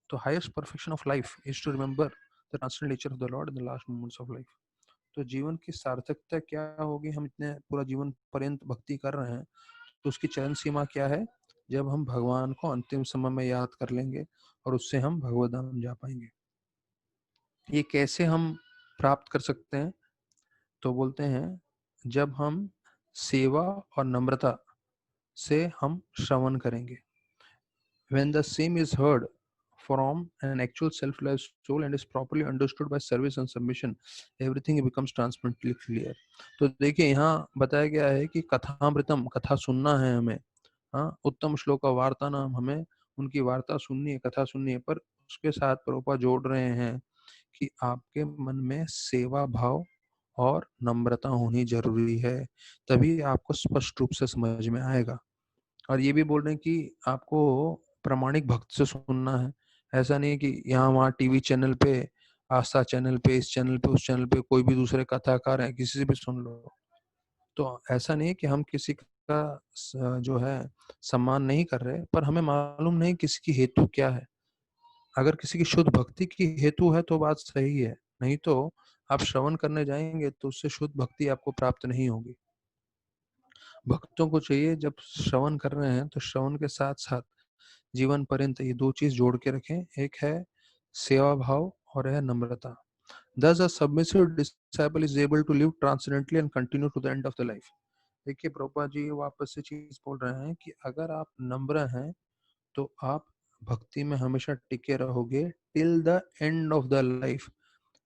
तो highest perfection of life is to remember the transcendent nature of the Lord in the last moments of life. तो जीवन की सार्थकता क्या होगी? हम इतने पूरा जीवन पर्यंत भक्ति कर रहे हैं, तो उसकी चरम सीमा क्या है? जब हम भगवान को अंतिम समय में याद कर लेंगे और उससे हम भगवत धाम जा पाएँगे। ये कैसे हम प्राप्त कर सकते हैं? तो बोलते हैं, जब हम सेवा और नम्रता से हम श्रवण करेंगे। When the same is heard from an actual self-realized soul and is properly understood by service and submission, everything becomes transparently clear. तो देखिए यहाँ बताया गया है कि कथामृतम, कथा सुनना है हमें। हाँ, उत्तम श्लोक वार्ता नाम, हमें उनकी वार्ता सुननी है, कथा सुननी है, पर उसके साथ प्रभुपाद जोड़ रहे हैं कि आपके मन में सेवा भाव और नम्रता होनी जरूरी है, तभी आपको स्पष्ट रूप से समझ में आएगा। और ये भी बोल रहे हैं कि आपको प्रामाणिक भक्त से सुनना है। ऐसा नहीं है कि यहाँ वहाँ टीवी चैनल पे, आस्था चैनल पे, इस चैनल पे, उस चैनल पे कोई भी दूसरे कथाकार हैं, किसी से भी सुन लो। तो ऐसा नहीं है कि हम किसी का जो है सम्मान नहीं कर रहे, पर हमें मालूम नहीं किसी की हेतु क्या है। अगर किसी की शुद्ध भक्ति की हेतु है तो बात सही है, नहीं तो आप श्रवण करने जाएंगे तो उससे शुद्ध भक्ति आपको प्राप्त नहीं होगी। भक्तों को चाहिए जब श्रवण कर रहे हैं तो श्रवण के साथ साथ जीवन पर्यंत ये दो चीज जोड़ के रखें। एक है सेवा भाव और है नम्रता। Thus a submissive disciple is able to live transcendently and continue to the end of the life. देखिए प्रभुपाद जी वापस से चीज बोल रहे हैं कि अगर आप नम्र हैं तो आप भक्ति में हमेशा टिके रहोगे till the end of the life,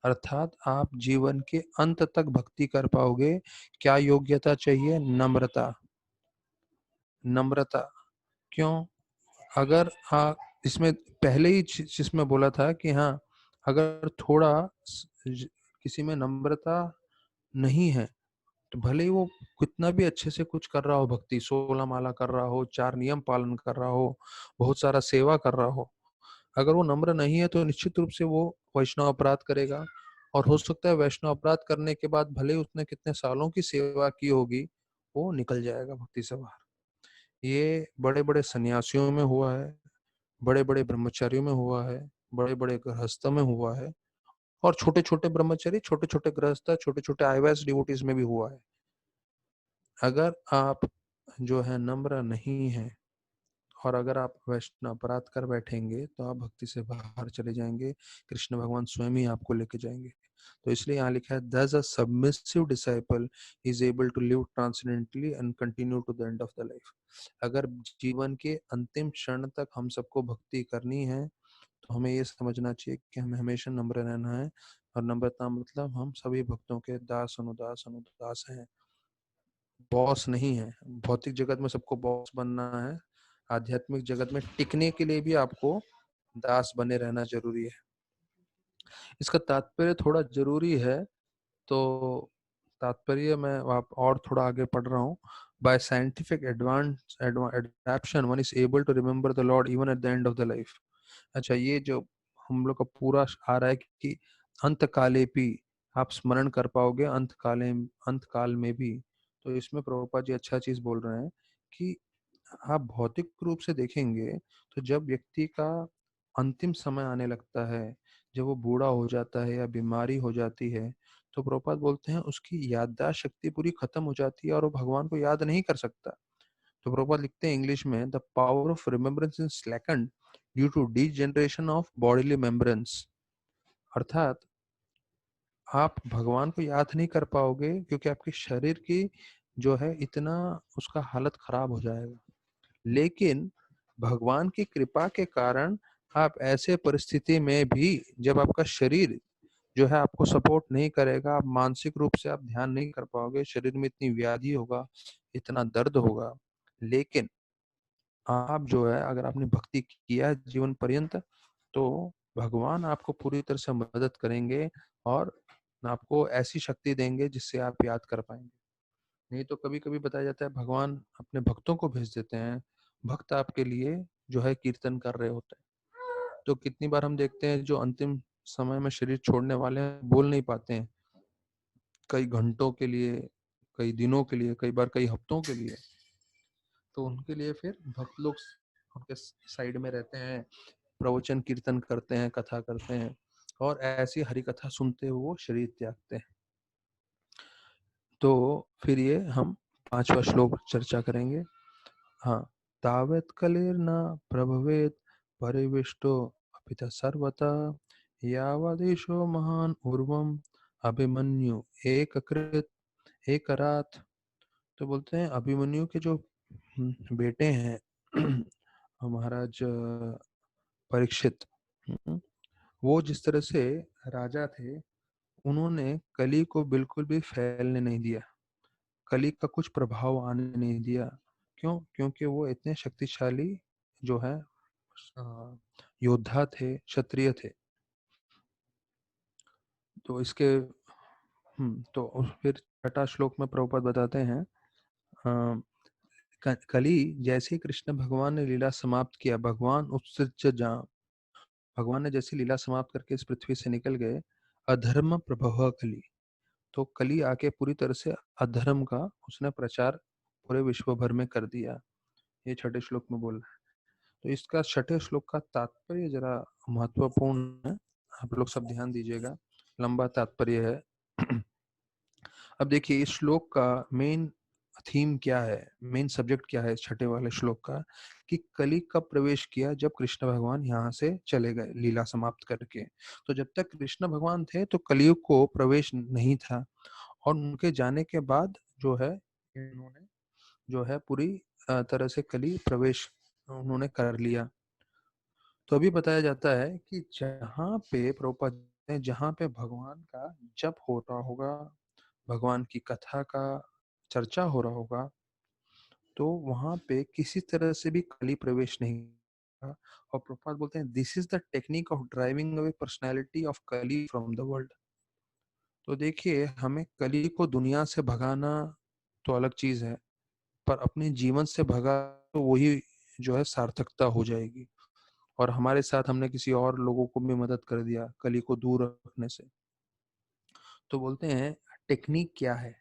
अर्थात आप जीवन के अंत तक भक्ति कर पाओगे। क्या योग्यता चाहिए? नम्रता। नम्रता क्यों? अगर हाँ, इसमें पहले ही जिसमें बोला था कि हाँ, अगर थोड़ा किसी में नम्रता नहीं है तो भले ही वो कितना भी अच्छे से कुछ कर रहा हो, भक्ति 16 माला कर रहा हो, 4 नियम पालन कर रहा हो, बहुत सारा सेवा कर रहा हो, अगर वो नम्र नहीं है तो निश्चित रूप से वो वैष्णव अपराध करेगा। और हो सकता है वैष्णव अपराध करने के बाद भले ही उसने कितने सालों की सेवा की होगी, वो निकल जाएगा भक्ति से बाहर। ये बड़े बड़े सन्यासियों में हुआ है, बड़े बड़े ब्रह्मचारियों में हुआ है, बड़े बड़े गृहस्थों में हुआ है, और छोटे छोटे ब्रह्मचारी, छोटे छोटे गृहस्थ, छोटे छोटे आईवास डिवोटीज में भी हुआ है। अगर आप जो है नम्र नहीं है और अगर आप वैष्णव अपराध कर बैठेंगे तो आप भक्ति से बाहर चले जाएंगे, कृष्ण भगवान स्वयं ही आपको लेके जाएंगे। तो इसलिए यहाँ लिखा है, thus a submissive disciple is able to live transcendently and continue to the end of the life. अगर जीवन के अंतिम क्षण तक हम सबको भक्ति करनी है तो हमें ये समझना चाहिए कि हमें हमेशा नम्र रहना है। और नम्रता मतलब हम सभी भक्तों के दास अनुदास अनुदास हैं, बॉस नहीं है। भौतिक जगत में सबको बॉस बनना है, आध्यात्मिक जगत में टिकने के लिए भी आपको दास बने रहना जरूरी है। इसका तात्पर्य थोड़ा जरूरी है, तो तात्पर्य मैं आप और थोड़ा आगे पढ़ रहा हूँ। By scientific advance adaptation one is able to remember the Lord even at the end of the life. अच्छा, ये जो हम लोग का पूरा आ रहा है कि अंत काले भी आप स्मरण कर पाओगे, अंत काल में भी। तो इसमें प्रभुपाद जी अच्छा चीज बोल रहे हैं कि आप भौतिक रूप से देखेंगे तो जब व्यक्ति का अंतिम समय आने लगता है, जब वो बूढ़ा हो जाता है या बीमारी हो जाती है, तो प्रभुपाद बोलते हैं उसकी याददाश्त शक्ति पूरी खत्म हो जाती है और वो भगवान को याद नहीं कर सकता। तो प्रभुपाद लिखते हैं इंग्लिश में, the power of remembrance is slackened due to degeneration of bodily membrance. अर्थात आप भगवान को याद नहीं कर पाओगे क्योंकि आपके शरीर की जो है इतना उसका हालत खराब हो जाएगा। लेकिन भगवान की कृपा के कारण आप ऐसे परिस्थिति में भी, जब आपका शरीर जो है आपको सपोर्ट नहीं करेगा, आप मानसिक रूप से आप ध्यान नहीं कर पाओगे, शरीर में इतनी व्याधि होगा, इतना दर्द होगा, लेकिन आप जो है अगर आपने भक्ति किया है जीवन पर्यंत तो भगवान आपको पूरी तरह से मदद करेंगे और आपको ऐसी शक्ति देंगे जिससे आप याद कर पाएंगे। नहीं तो कभी कभी बताया जाता है भगवान अपने भक्तों को भेज देते हैं, भक्त आपके लिए जो है कीर्तन कर रहे होते हैं। तो कितनी बार हम देखते हैं जो अंतिम समय में शरीर छोड़ने वाले हैं बोल नहीं पाते हैं, कई घंटों के लिए, कई दिनों के लिए, कई बार कई हफ्तों के लिए। तो उनके लिए फिर भक्त लोग उनके साइड में रहते हैं, प्रवचन कीर्तन करते हैं, कथा करते हैं, और ऐसी हरि कथा सुनते हुए वो शरीर त्यागते हैं। तो फिर ये हम 5वां श्लोक चर्चा करेंगे। हाँ, तावत कलिर्न प्रभवेत परिविष्टो अपित सर्वता यावदेशो महान उर्वम अभिमन्यु एककृत एकरात। तो बोलते हैं अभिमन्यु के जो बेटे हैं महाराज परीक्षित, वो जिस तरह से राजा थे, उन्होंने कली को बिल्कुल भी फैलने नहीं दिया, कली का कुछ प्रभाव आने नहीं दिया। क्यों? क्योंकि वो इतने शक्तिशाली जो है योद्धा थे, क्षत्रिय थे। तो इसके तो फिर छठा श्लोक में प्रभुपाद बताते हैं, कली जैसे ही कृष्ण भगवान ने लीला समाप्त किया, भगवान ने जैसी लीला समाप्त करके इस पृथ्वी से निकल गए, अधर्म प्रभव कली, तो कली आके पूरी तरह से अधर्म का उसने प्रचार पूरे विश्व भर में कर दिया। ये छठे श्लोक में बोल रहा है। तो इसका छठे श्लोक का तात्पर्य जरा महत्वपूर्ण है, आप लोग सब ध्यान दीजिएगा, लंबा तात्पर्य है। अब देखिए इस श्लोक का मेन थीम क्या है, मेन सब्जेक्ट क्या है इस छठे वाले श्लोक का, कि कली कब प्रवेश किया, जब कृष्ण भगवान यहाँ से चले गए लीला समाप्त करके। तो जब तक कृष्ण भगवान थे तो कलियुग को प्रवेश नहीं था, और उनके जाने के बाद जो है इन्होंने जो है पूरी तरह से कली प्रवेश उन्होंने कर लिया। तो अभी बताया जाता है कि जहाँ पे प्रभुपाद जहाँ पे भगवान का जप हो रहा होगा, भगवान की कथा का चर्चा हो रहा होगा, तो वहां पे किसी तरह से भी कली प्रवेश नहीं होगा। और प्रभुपाद बोलते हैं this is the technique of driving away personality of कली फ्रॉम द वर्ल्ड। तो देखिए हमें कली को दुनिया से भगाना तो अलग चीज है, पर अपने जीवन से भगा तो वही जो है सार्थकता हो जाएगी, और हमारे साथ हमने किसी और लोगों को भी मदद कर दिया कली को दूर रखने से। तो बोलते हैं टेक्निक क्या है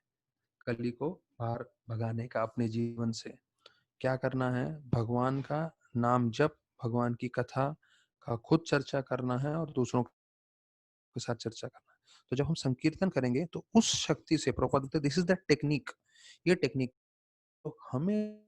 कली को बाहर भगाने का अपने जीवन से, क्या करना है, भगवान का नाम जप, भगवान की कथा का खुद चर्चा करना है और दूसरों के साथ चर्चा करना है। तो जब हम संकीर्तन करेंगे तो उस शक्ति से Prabhupada this is the technique, ये टेक्निक तो हमें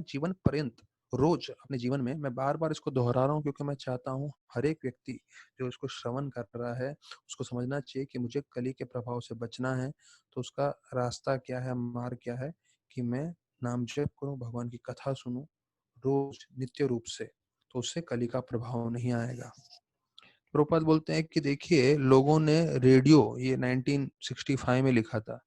जीवन पर्यंत रोज अपने जीवन में, मैं बार बार इसको दोहरा रहा हूँ क्योंकि मैं चाहता हूँ हर एक व्यक्ति जो इसको श्रवण कर रहा है उसको समझना चाहिए कि मुझे कली के प्रभाव से बचना है। तो उसका रास्ता क्या है, मार्ग क्या है, कि मैं नाम जप करूं, भगवान की कथा सुनूं रोज नित्य रूप से, तो उससे कली का प्रभाव नहीं आएगा। प्रभुपाद बोलते हैं कि देखिए लोगों ने रेडियो, ये 1965 में लिखा था,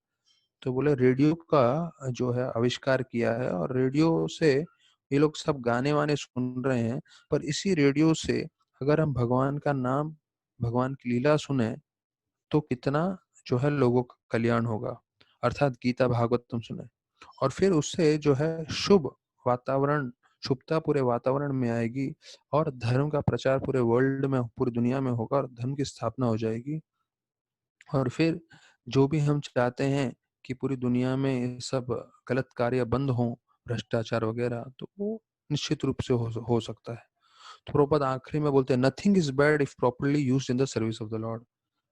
तो बोले रेडियो का जो है आविष्कार किया है, और रेडियो से ये लोग सब गाने वाने सुन रहे हैं, पर इसी रेडियो से अगर हम भगवान का नाम, भगवान की लीला सुने तो कितना जो है लोगों का कल्याण होगा, अर्थात गीता भागवतम सुने, और फिर उससे जो है शुभ वातावरण, शुभता पूरे वातावरण में आएगी, और धर्म का प्रचार पूरे वर्ल्ड में, पूरी दुनिया में होगा, और धर्म की स्थापना हो जाएगी। और फिर जो भी हम चाहते हैं कि पूरी दुनिया में ये सब गलत कार्य बंद हों, भ्रष्टाचार वगैरह, तो वो निश्चित रूप से हो सकता है। तो प्रभुपाद आखिरी में बोलते हैं nothing is bad if properly used in the service of the Lord,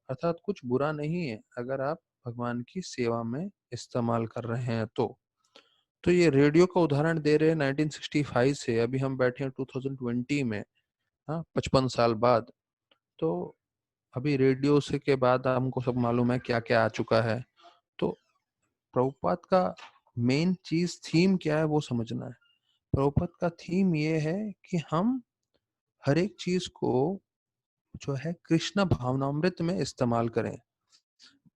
अर्थात कुछ बुरा नहीं है अगर आप भगवान की सेवा में इस्तेमाल कर रहे हैं तो ये रेडियो का उदाहरण दे रहे हैं 1965 से, अभी हम बैठे हैं 2020 में, हाँ 55 साल बाद। तो अभी रेडियो से के बाद हमको सब मालूम है क्या क्या आ चुका है। तो प्रभुपाद का मेन चीज थीम क्या है वो समझना है। प्रभुपाद का थीम ये है कि हम हर एक चीज को जो है कृष्ण भावनामृत में इस्तेमाल करें।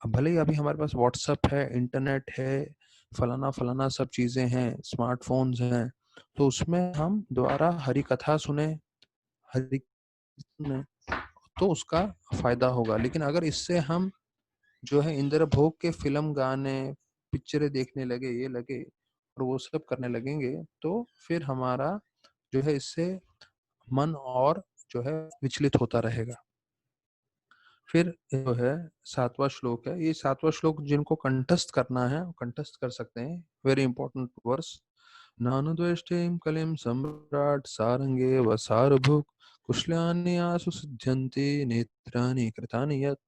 अब भले ही अभी हमारे पास व्हाट्सएप है, इंटरनेट है, फलाना फलाना सब चीजें हैं, स्मार्टफोन्स हैं, तो उसमें हम दोबारा हरि कथा सुने, हरि सुने, तो उसका फायदा होगा। लेकिन अगर इससे हम जो है इंद्र भोग के फिल्म गाने, पिक्चरें देखने लगे, ये लगे और वो सब करने लगेंगे, तो फिर हमारा जो है इससे मन और जो है विचलित होता रहेगा। फिर जो है 7वां श्लोक है, ये 7वां श्लोक जिनको कंठस्थ करना है वो कंठस्थ कर सकते हैं। Very important verse. नानुद्वेष्टिं कलिं सम्राट् सारंगे व सारभुक् कुशल्यानि आसु सिद्ध्यन्ति नेत्राणि कृतानि यत्।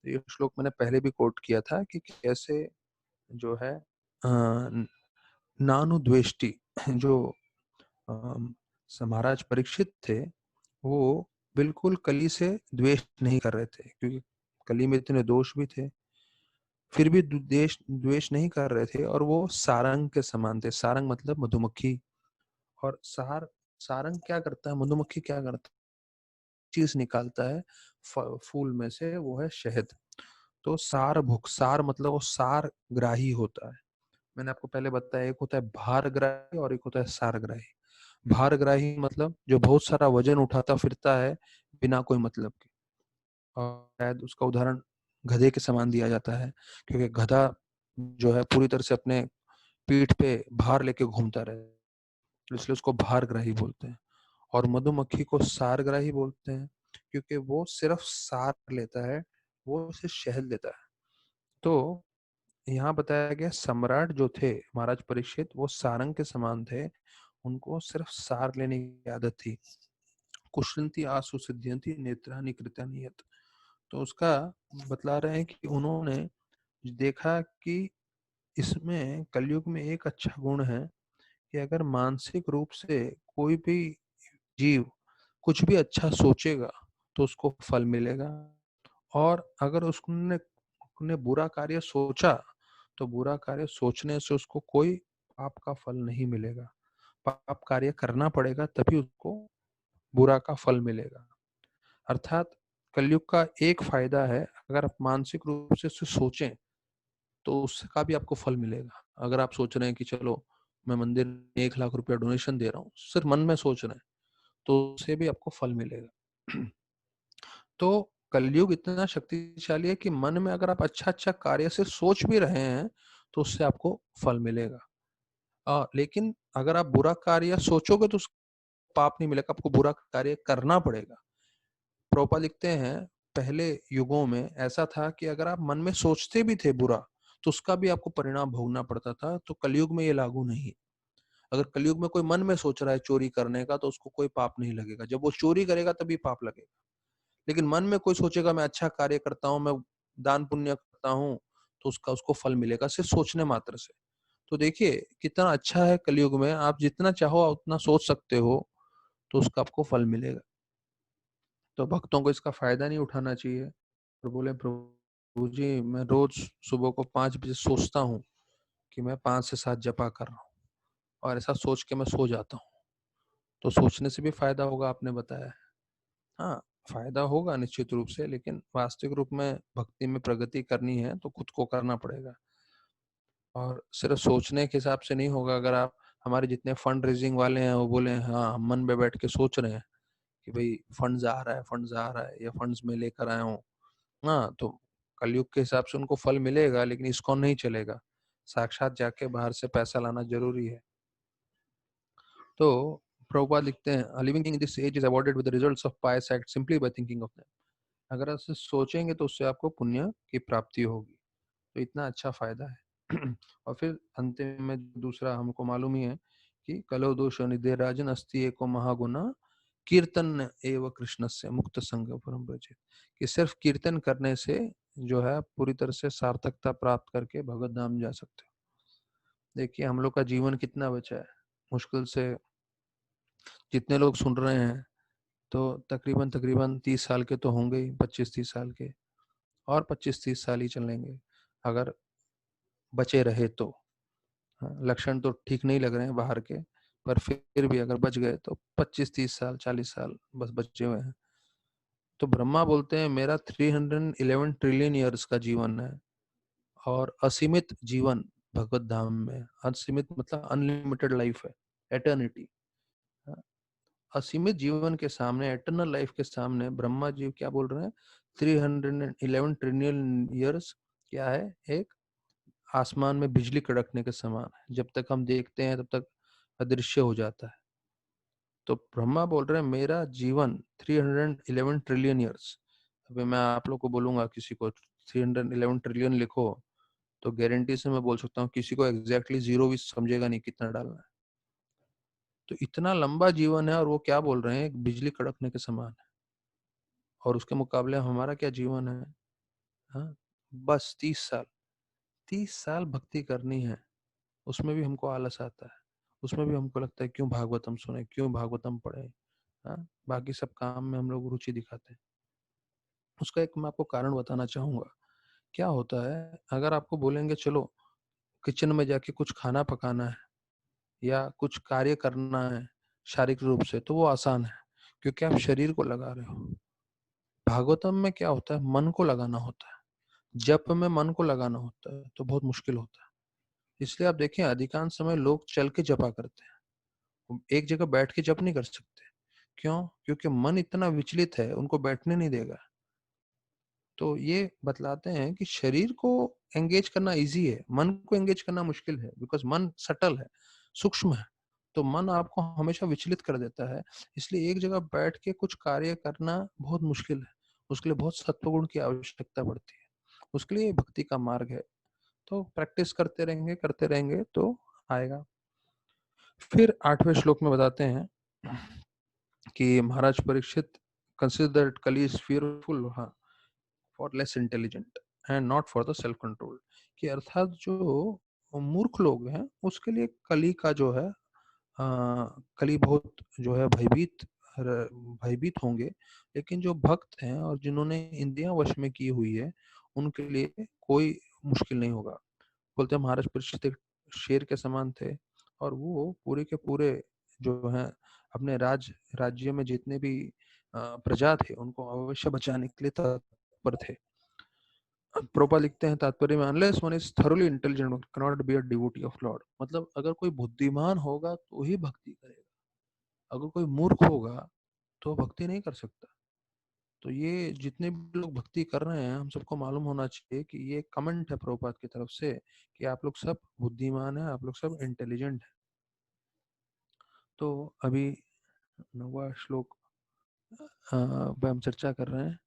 ये श्लोक मैंने पहले भी कोट किया था कि कैसे जो है नानुद्वेष्टि जो महाराज परीक्षित थे, वो बिल्कुल कली से द्वेष नहीं कर रहे थे, क्योंकि कली में इतने दोष भी थे, फिर भी द्वेष द्वेष नहीं कर रहे थे, और वो सारंग के समान थे। सारंग मतलब मधुमक्खी। और सारंग क्या करता है, मधुमक्खी क्या करता है, चीज निकालता है फूल में से, वो है शहद। तो सार भुक, सार मतलब वो सार ग्राही होता है। मैंने आपको पहले बताया, एक होता है भारग्राही और एक होता है सारग्राही। भारग्राही मतलब जो बहुत सारा वजन उठाता फिरता है बिना कोई मतलब के, और शायद उसका उदाहरण गधे के समान दिया जाता है, क्योंकि गधा जो है पूरी तरह से अपने पीठ पे भार लेके घूमता रहे, इसलिए उसको भारग्राही बोलते हैं। और मधुमक्खी को सारग्राही बोलते हैं, क्योंकि वो सिर्फ सार लेता है, वो सिर्फ शहद लेता है। तो यहाँ बताया गया सम्राट जो थे महाराज परीक्षित, वो सारंग के समान थे, उनको सिर्फ सार लेने की आदत थी। कुशंती आसु सिद्ध्यंती नेत्राणि कृतानि यत्। तो उसका बतला रहे हैं कि उन्होंने देखा कि इसमें कलयुग में एक अच्छा गुण है कि अगर मानसिक रूप से कोई भी जीव कुछ भी अच्छा सोचेगा तो उसको फल मिलेगा, और अगर उसने उसने बुरा कार्य सोचा तो बुरा कार्य सोचने से उसको कोई पाप का फल नहीं मिलेगा। पाप कार्य करना पड़ेगा तभी उसको बुरा का फल मिलेगा। अर्थात कलयुग का एक फायदा है, अगर आप मानसिक रूप से उसे सोचें तो उसका भी आपको फल मिलेगा। अगर आप सोच रहे हैं कि चलो मैं मंदिर में 1 लाख रुपया डोनेशन दे रहा हूँ, सिर्फ मन में सोच रहे हैं, तो उससे भी आपको फल मिलेगा। तो कलयुग इतना शक्तिशाली है कि मन में अगर आप अच्छा अच्छा कार्य से सोच भी रहे हैं तो उससे आपको फल मिलेगा। लेकिन अगर आप बुरा कार्य सोचोगे तो पाप नहीं मिलेगा, आपको बुरा कार्य करना पड़ेगा। प्रभुपाद लिखते हैं, पहले युगों में ऐसा था कि अगर आप मन में सोचते भी थे बुरा तो उसका भी आपको परिणाम भोगना पड़ता था। तो कलयुग में ये लागू नहीं। अगर कलयुग में कोई मन में सोच रहा है चोरी करने का तो उसको कोई पाप नहीं लगेगा, जब वो चोरी करेगा तभी पाप लगेगा। लेकिन मन में कोई सोचेगा मैं अच्छा कार्य करता हूँ, मैं दान पुण्य करता हूँ, तो उसका उसको फल मिलेगा सिर्फ सोचने मात्र से। तो देखिए कितना अच्छा है, कलयुग में आप जितना चाहो उतना सोच सकते हो तो उसका आपको फल मिलेगा। तो भक्तों को इसका फायदा नहीं उठाना चाहिए। और बोले प्रभु जी मैं रोज सुबह को 5 बजे सोचता हूँ कि मैं 5 से 7 जपा कर रहा हूँ, और ऐसा सोच के मैं सो जाता हूँ। तो सोचने से भी फायदा होगा, आपने बताया है। हाँ, फायदा होगा निश्चित रूप से, लेकिन वास्तविक रूप में भक्ति में प्रगति करनी है तो खुद को करना पड़ेगा, और सिर्फ सोचने के हिसाब से नहीं होगा। अगर आप, हमारे जितने फंड रेजिंग वाले हैं वो बोले हाँ हम मन में बैठ के सोच रहे हैं कि भाई फंड्स आ रहा है, फंड्स आ रहा है, या फंड्स में लेकर आया हूँ, हाँ, तो कलयुग के हिसाब से उनको फल मिलेगा, लेकिन इसको नहीं चलेगा। साक्षात जाके बाहर से पैसा लाना जरूरी है। तो प्रभुपाद लिखते हैं, living in this age is awarded with the results of pious act simply by thinking of them. अगर आप इसे सोचेंगे तो उससे आपको पुण्य की प्राप्ति होगी। तो इतना अच्छा फायदा है। और फिर अंतिम में दूसरा हमको मालूम ही है कि कलो दोष निधे राजन अस्ति एको महागुना कीर्तन एवं कृष्ण से मुक्त संग परम ब्रजेत। कि सिर्फ कीर्तन करने से जो है पूरी तरह से सार्थकता प्राप्त करके भगवत धाम जा सकते हो। देखिए हम लोग का जीवन कितना बचा है, मुश्किल से जितने लोग सुन रहे हैं तो तकरीबन तकरीबन 30 साल के तो होंगे ही, 25-30 साल के, और 25-30 साल ही चलेंगे अगर बचे रहे तो। हाँ, लक्षण तो ठीक नहीं लग रहे हैं बाहर के, पर फिर भी अगर बच गए तो 25-30 साल 40 साल बस बचे हुए हैं। तो ब्रह्मा बोलते हैं मेरा 311 ट्रिलियन ईयर्स का जीवन है, और असीमित जीवन भगवत धाम में। असीमित मतलब अनलिमिटेड लाइफ है, एटर्निटी। असीमित जीवन के सामने, एटर्नल लाइफ के सामने ब्रह्मा जी क्या बोल रहे हैं, 311 ट्रिलियन ईयर्स क्या है, एक आसमान में बिजली कड़कने के समान है। जब तक हम देखते हैं तब तक अदृश्य हो जाता है। तो ब्रह्मा बोल रहे हैं मेरा जीवन 311 ट्रिलियन ईयर्स अभी मैं आप लोग को बोलूंगा किसी को 311 ट्रिलियन लिखो, तो गारंटी से मैं बोल सकता हूँ किसी को एग्जैक्टली जीरो भी समझेगा नहीं कितना डालना है। तो इतना लंबा जीवन है और वो क्या बोल रहे हैं, एक बिजली कड़कने के समान है। और उसके मुकाबले हमारा क्या जीवन है? हाँ, बस 30 साल, 30 साल भक्ति करनी है, उसमें भी हमको आलस आता है, उसमें भी हमको लगता है क्यों भागवतम सुने, क्यों भागवतम पढ़े। हाँ, बाकी सब काम में हम लोग रुचि दिखाते हैं। उसका एक मैं आपको कारण बताना चाहूंगा। क्या होता है, अगर आपको बोलेंगे चलो किचन में जाके कुछ खाना पकाना है या कुछ कार्य करना है शारीरिक रूप से, तो वो आसान है क्योंकि आप शरीर को लगा रहे हो। भागवतम में क्या होता है, मन को लगाना होता है। जप में मन को लगाना होता है, तो बहुत मुश्किल होता है। इसलिए आप देखें अधिकांश समय लोग चल के जपा करते हैं, एक जगह बैठ के जप नहीं कर सकते। क्यों? क्योंकि मन इतना विचलित है, उनको बैठने नहीं देगा। तो ये बतलाते हैं कि शरीर को एंगेज करना इजी है, मन को एंगेज करना मुश्किल है, बिकॉज मन सटल है, सूक्ष्म है। तो मन आपको हमेशा विचलित कर देता है। इसलिए एक जगह बैठ के कुछ कार्य करना बहुत मुश्किल है। उसके लिए बहुत सत्वगुण की आवश्यकता पड़ती है। उसके लिए भक्ति का मार्ग है। तो प्रैक्टिस करते रहेंगे तो आएगा। फिर 8वें श्लोक में बताते हैं कि महाराज परीक्षित कंसिडर्ड कली is fearful for less intelligent and not for the self control. कि अर्थात जो मूर्ख लोग हैं उसके लिए कली का जो है कली बहुत जो है भयभीत होंगे। लेकिन जो भक्त हैं और जिन्होंने इंद्रियां वश में की हुई है उनके लिए कोई मुश्किल नहीं होगा। बोलते हैं महाराज परीक्षित एक शेर के समान थे और वो पूरे के पूरे जो है अपने राज्य में जितने भी प्रजा थे उनको अवश्य बचाने के लिए तत्पर थे। प्रोपा लिखते हैं तात्पर्य में, unless one is thoroughly intelligent cannot be a devotee of lord। मतलब अगर कोई बुद्धिमान होगा तो ही भक्ति करेगा, अगर कोई मूर्ख होगा तो भक्ति नहीं कर सकता। तो ये जितने भी लोग भक्ति कर रहे हैं हम सबको मालूम होना चाहिए कि ये कमेंट है प्रभुपाद की तरफ से कि आप लोग सब बुद्धिमान है, आप लोग सब इंटेलिजेंट है। तो अभी 9वां श्लोक पे हम चर्चा कर रहे हैं।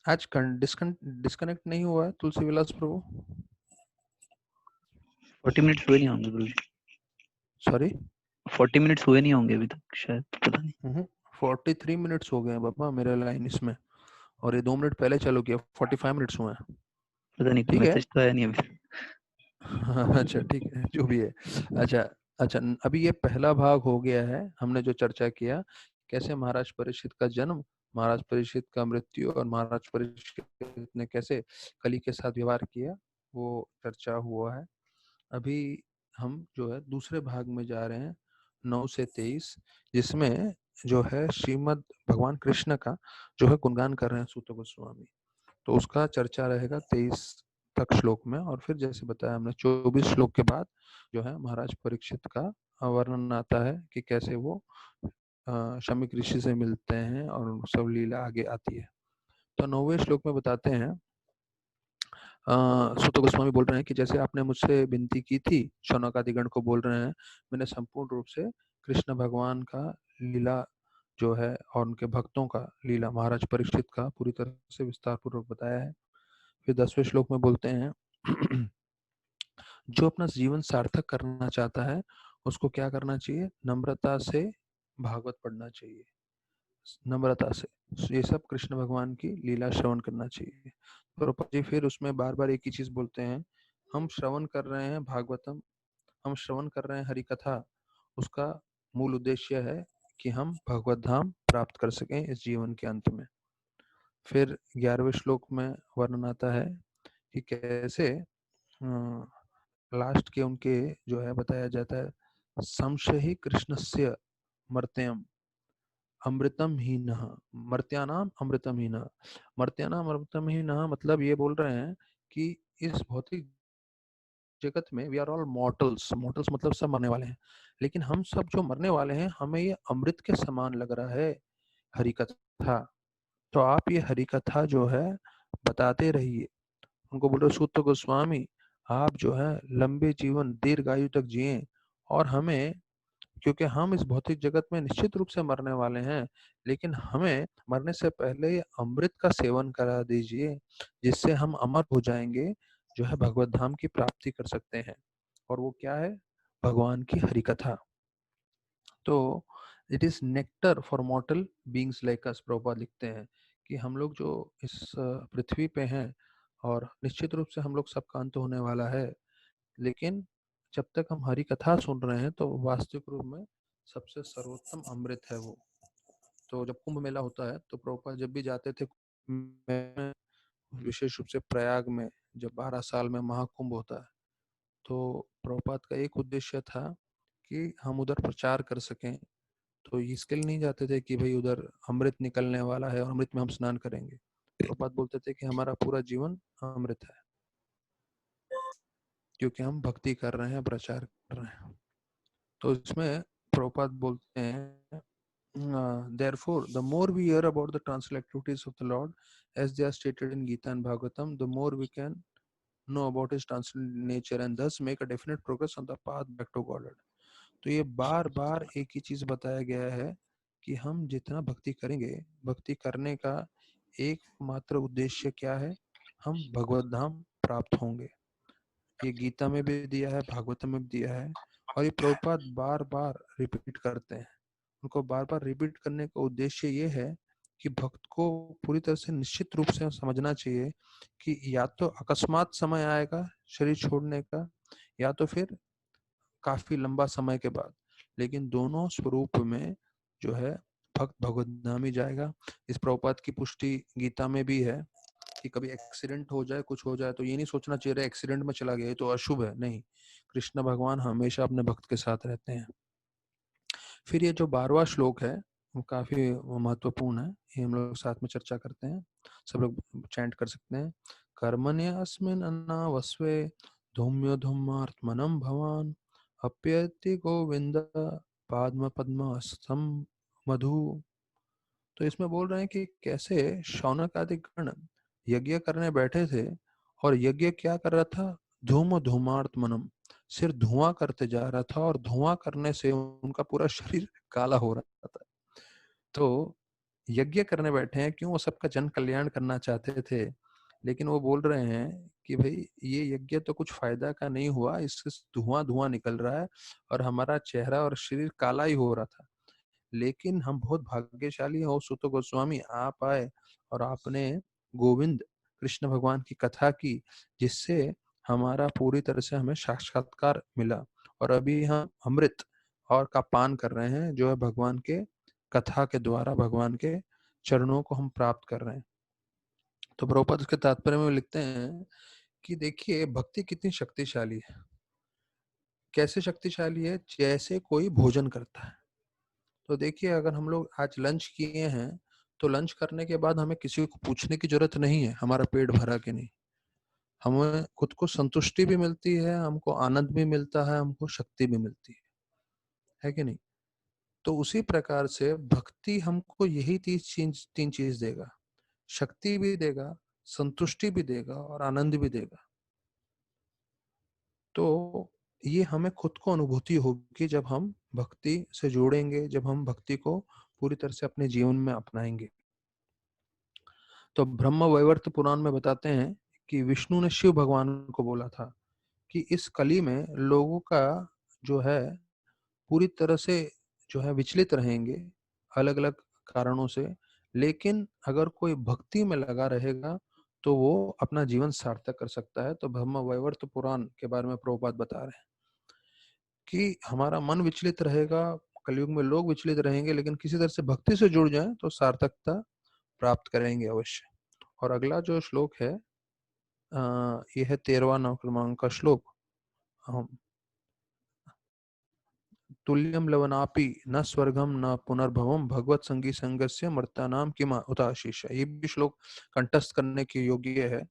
आज डिस्कनेक्ट नहीं हुआ है तुलसी विलास प्रभु? 40 मिनट्स हुए नहीं होंगे गुरु जी। सॉरी, 40 मिनट्स हुए नहीं होंगे अभी तक शायद, पता नहीं। 43 मिनट्स हो गए हैं बाबा मेरे लाइन इसमें, और ये 2 मिनट पहले चालू किया, 45 मिनट्स हुए हैं। पता नहीं, कोई ठीक है। मैसेज तो आया नहीं अभी। अच्छा ठीक है, जो भी है। अच्छा अच्छा, अभी ये पहला भाग हो गया है। हमने जो चर्चा किया कैसे महाराज परीक्षित का जन्म, महाराज परीक्षित का मृत्यु और महाराज परीक्षित ने कैसे कली के साथ व्यवहार किया, वो चर्चा हुआ है। अभी हम जो है दूसरे भाग में जा रहे हैं 9 से 23, जिसमें जो है श्रीमद भगवान कृष्ण का जो है गुणगान कर रहे हैं सूत गोस्वामी। तो उसका चर्चा रहेगा 23 तक श्लोक में, और फिर जैसे बताया हमने 24 श्लोक के बाद जो है महाराज परीक्षित का वर्णन आता है कि कैसे वो शमीक ऋषि से मिलते हैं और सब लीला आगे आती है। तो 9वें श्लोक में बताते हैं, सूत गोस्वामी बोल रहे हैं कि जैसे आपने मुझसे विनती की थी, शौनकादिगण को बोल रहे हैं, मैंने संपूर्ण रूप से कृष्ण भगवान का लीला जो है और उनके भक्तों का लीला महाराज परीक्षित का पूरी तरह से विस्तार पूर्वक बताया है। फिर 10वें श्लोक में बोलते हैं जो अपना जीवन सार्थक करना चाहता है उसको क्या करना चाहिए, नम्रता से भागवत पढ़ना चाहिए, नम्रता से ये सब कृष्ण भगवान की लीला श्रवण करना चाहिए। प्रभुपाद जी फिर उसमें बार बार एक ही चीज बोलते हैं, हम श्रवण कर रहे हैं भागवतम, हम श्रवण कर रहे हैं हरि कथा, उसका मूल उद्देश्य है कि हम भगवत धाम प्राप्त कर सकें इस जीवन के अंत में। फिर 11वें श्लोक में वर्णन आता है कि कैसे लास्ट के उनके जो है बताया जाता है, संशय ही कृष्णस्य मर्त्यम अमृतम ही न, मर्त्यानाम अमृतम ही न, मर्त्यानाम अमृतम ही न, मतलब ये बोल रहे हैं कि इस भौतिक जगत में we are all mortals, mortals मतलब सब मरने वाले हैं, लेकिन हम सब जो मरने वाले हैं हमें ये अमृत के समान लग रहा है हरि कथा। तो आप ये हरि कथा जो है बताते रहिए। उनको बोलो सूत गोस्वामी आप जो है लंबे जीवन दीर्घायु तक जिए और हमें क्योंकि हम इस भौतिक जगत में निश्चित रूप से मरने वाले हैं, लेकिन हमें मरने से पहले ये अमृत का सेवन करा दीजिए, जिससे हम अमर हो जाएंगे, जो है भगवत धाम की प्राप्ति कर सकते हैं। और वो क्या है? भगवान की हरि कथा। तो it is nectar for मॉर्टल beings like us. Prabhupada लिखते हैं कि हम लोग जो इस पृथ्वी पे हैं, और निश्चित रूप से हम लोग सबका अंत होने वाला है, लेकिन जब तक हम हरि कथा सुन रहे हैं तो वास्तविक रूप में सबसे सर्वोत्तम अमृत है वो। तो जब कुंभ मेला होता है तो प्रभुपाद जब भी जाते थे, मैं विशेष रूप से प्रयाग में, जब 12 साल में महाकुंभ होता है, तो प्रभुपाद का एक उद्देश्य था कि हम उधर प्रचार कर सकें। तो इसके लिए नहीं जाते थे कि भाई उधर अमृत निकलने वाला है और अमृत में हम स्नान करेंगे। प्रभुपाद बोलते थे कि हमारा पूरा जीवन अमृत है, क्योंकि हम भक्ति कर रहे हैं, प्रचार कर रहे हैं। तो इसमें प्रभुपाद बोलते हैं, therefore, the more we hear about the transcendental activities of the Lord, as they are stated in Gita and Bhagavatam, the more we can know about His transcendental nature and thus make a definite progress on the path back to Godhead. तो ये बार बार एक ही चीज बताया गया है कि हम जितना भक्ति करेंगे, भक्ति करने का एकमात्र उद्देश्य क्या है? हम भगवत धाम प्राप्त होंगे। ये गीता में भी दिया है, भागवतम में भी दिया है, और ये प्रभुपाद बार बार रिपीट करते हैं। उनको बार बार रिपीट करने का उद्देश्य ये है कि भक्त को पूरी तरह से निश्चित रूप से समझना चाहिए कि या तो अकस्मात समय आएगा शरीर छोड़ने का, या तो फिर काफी लंबा समय के बाद, लेकिन दोनों स्वरूप में जो है भक्त भगवत धाम ही जाएगा। इस प्रभुपाद की पुष्टि गीता में भी है कि कभी एक्सीडेंट हो जाए, कुछ हो जाए, तो ये नहीं सोचना चाहिए एक्सीडेंट में चला गया तो अशुभ है, नहीं। कृष्ण भगवान हमेशा अपने भक्त के साथ रहते हैं। फिर ये जो 12वां श्लोक है वो काफी महत्वपूर्ण है, ये हम लोग साथ में चर्चा करते हैं, सब लोग चैंट कर सकते हैं। कर्मण्य अस्मिन् अनावस्वे धूम्यो धूमात्मनम भवान अप्यति गोविंद पाद्म पद्मास्थम मधु। तो इसमें बोल रहे हैं कि कैसे शौनक आदि गण यज्ञ करने बैठे थे, और यज्ञ क्या कर रहा था? धूम धूमार्तमनम, सिर्फ धुआं करते जा रहा था, और धुआं करने से उनका पूरा शरीर काला हो रहा था। तो यज्ञ करने बैठे हैं, क्यों? वो सबका जन कल्याण करना चाहते थे, लेकिन वो बोल रहे हैं कि भाई ये यज्ञ तो कुछ फायदा का नहीं हुआ, इससे धुआं धुआं निकल रहा है और हमारा चेहरा और शरीर काला ही हो रहा था। लेकिन हम बहुत भाग्यशाली हैं, सुत गोस्वामी आप आए और आपने गोविंद कृष्ण भगवान की कथा की, जिससे हमारा पूरी तरह से हमें साक्षात्कार मिला, और अभी हम अमृत और का पान कर रहे हैं, जो है भगवान के कथा के द्वारा भगवान के चरणों को हम प्राप्त कर रहे हैं। तो प्रभुपाद इसके तात्पर्य में लिखते हैं कि देखिए भक्ति कितनी शक्तिशाली है। कैसे शक्तिशाली है? जैसे कोई भोजन करता है। तो देखिए अगर हम लोग आज लंच किए हैं, तो लंच करने के बाद हमें किसी को पूछने की जरूरत नहीं है हमारा पेट भरा कि नहीं। हमें खुद को संतुष्टि भी मिलती है, हमको आनंद भी मिलता है, हमको शक्ति भी मिलती है कि नहीं? तो उसी प्रकार से भक्ति हमको यही तीन चीज देगा, शक्ति भी देगा, संतुष्टि भी देगा और आनंद भी देगा। तो ये हमें खुद को अनुभूति होगी जब हम भक्ति से जुड़ेंगे, जब हम भक्ति को पूरी तरह से अपने जीवन में अपनाएंगे। तो ब्रह्म वैवर्त पुराण में बताते हैं कि विष्णु ने शिव भगवान को बोला था कि इस कली में लोगों का जो है पूरी तरह से जो है विचलित रहेंगे अलग अलग कारणों से, लेकिन अगर कोई भक्ति में लगा रहेगा तो वो अपना जीवन सार्थक कर सकता है। तो ब्रह्म वैवर्त पुराण के बारे में प्रभुपाद बता रहे हैं कि हमारा मन विचलित रहेगा, कलयुग में लोग विचलित रहेंगे, लेकिन किसी तरह से भक्ति से जुड़ जाएं तो सार्थकता प्राप्त करेंगे अवश्य। और अगला जो श्लोक है यह है 13वां नौ क्रमांक का श्लोक। तुल्यम लवनापि न स्वर्गम न पुनर्भवम भगवत संगी संगस्य मर्त्यानाम किम उताशीष। ये भी श्लोक कंठस्थ करने के योग्य है,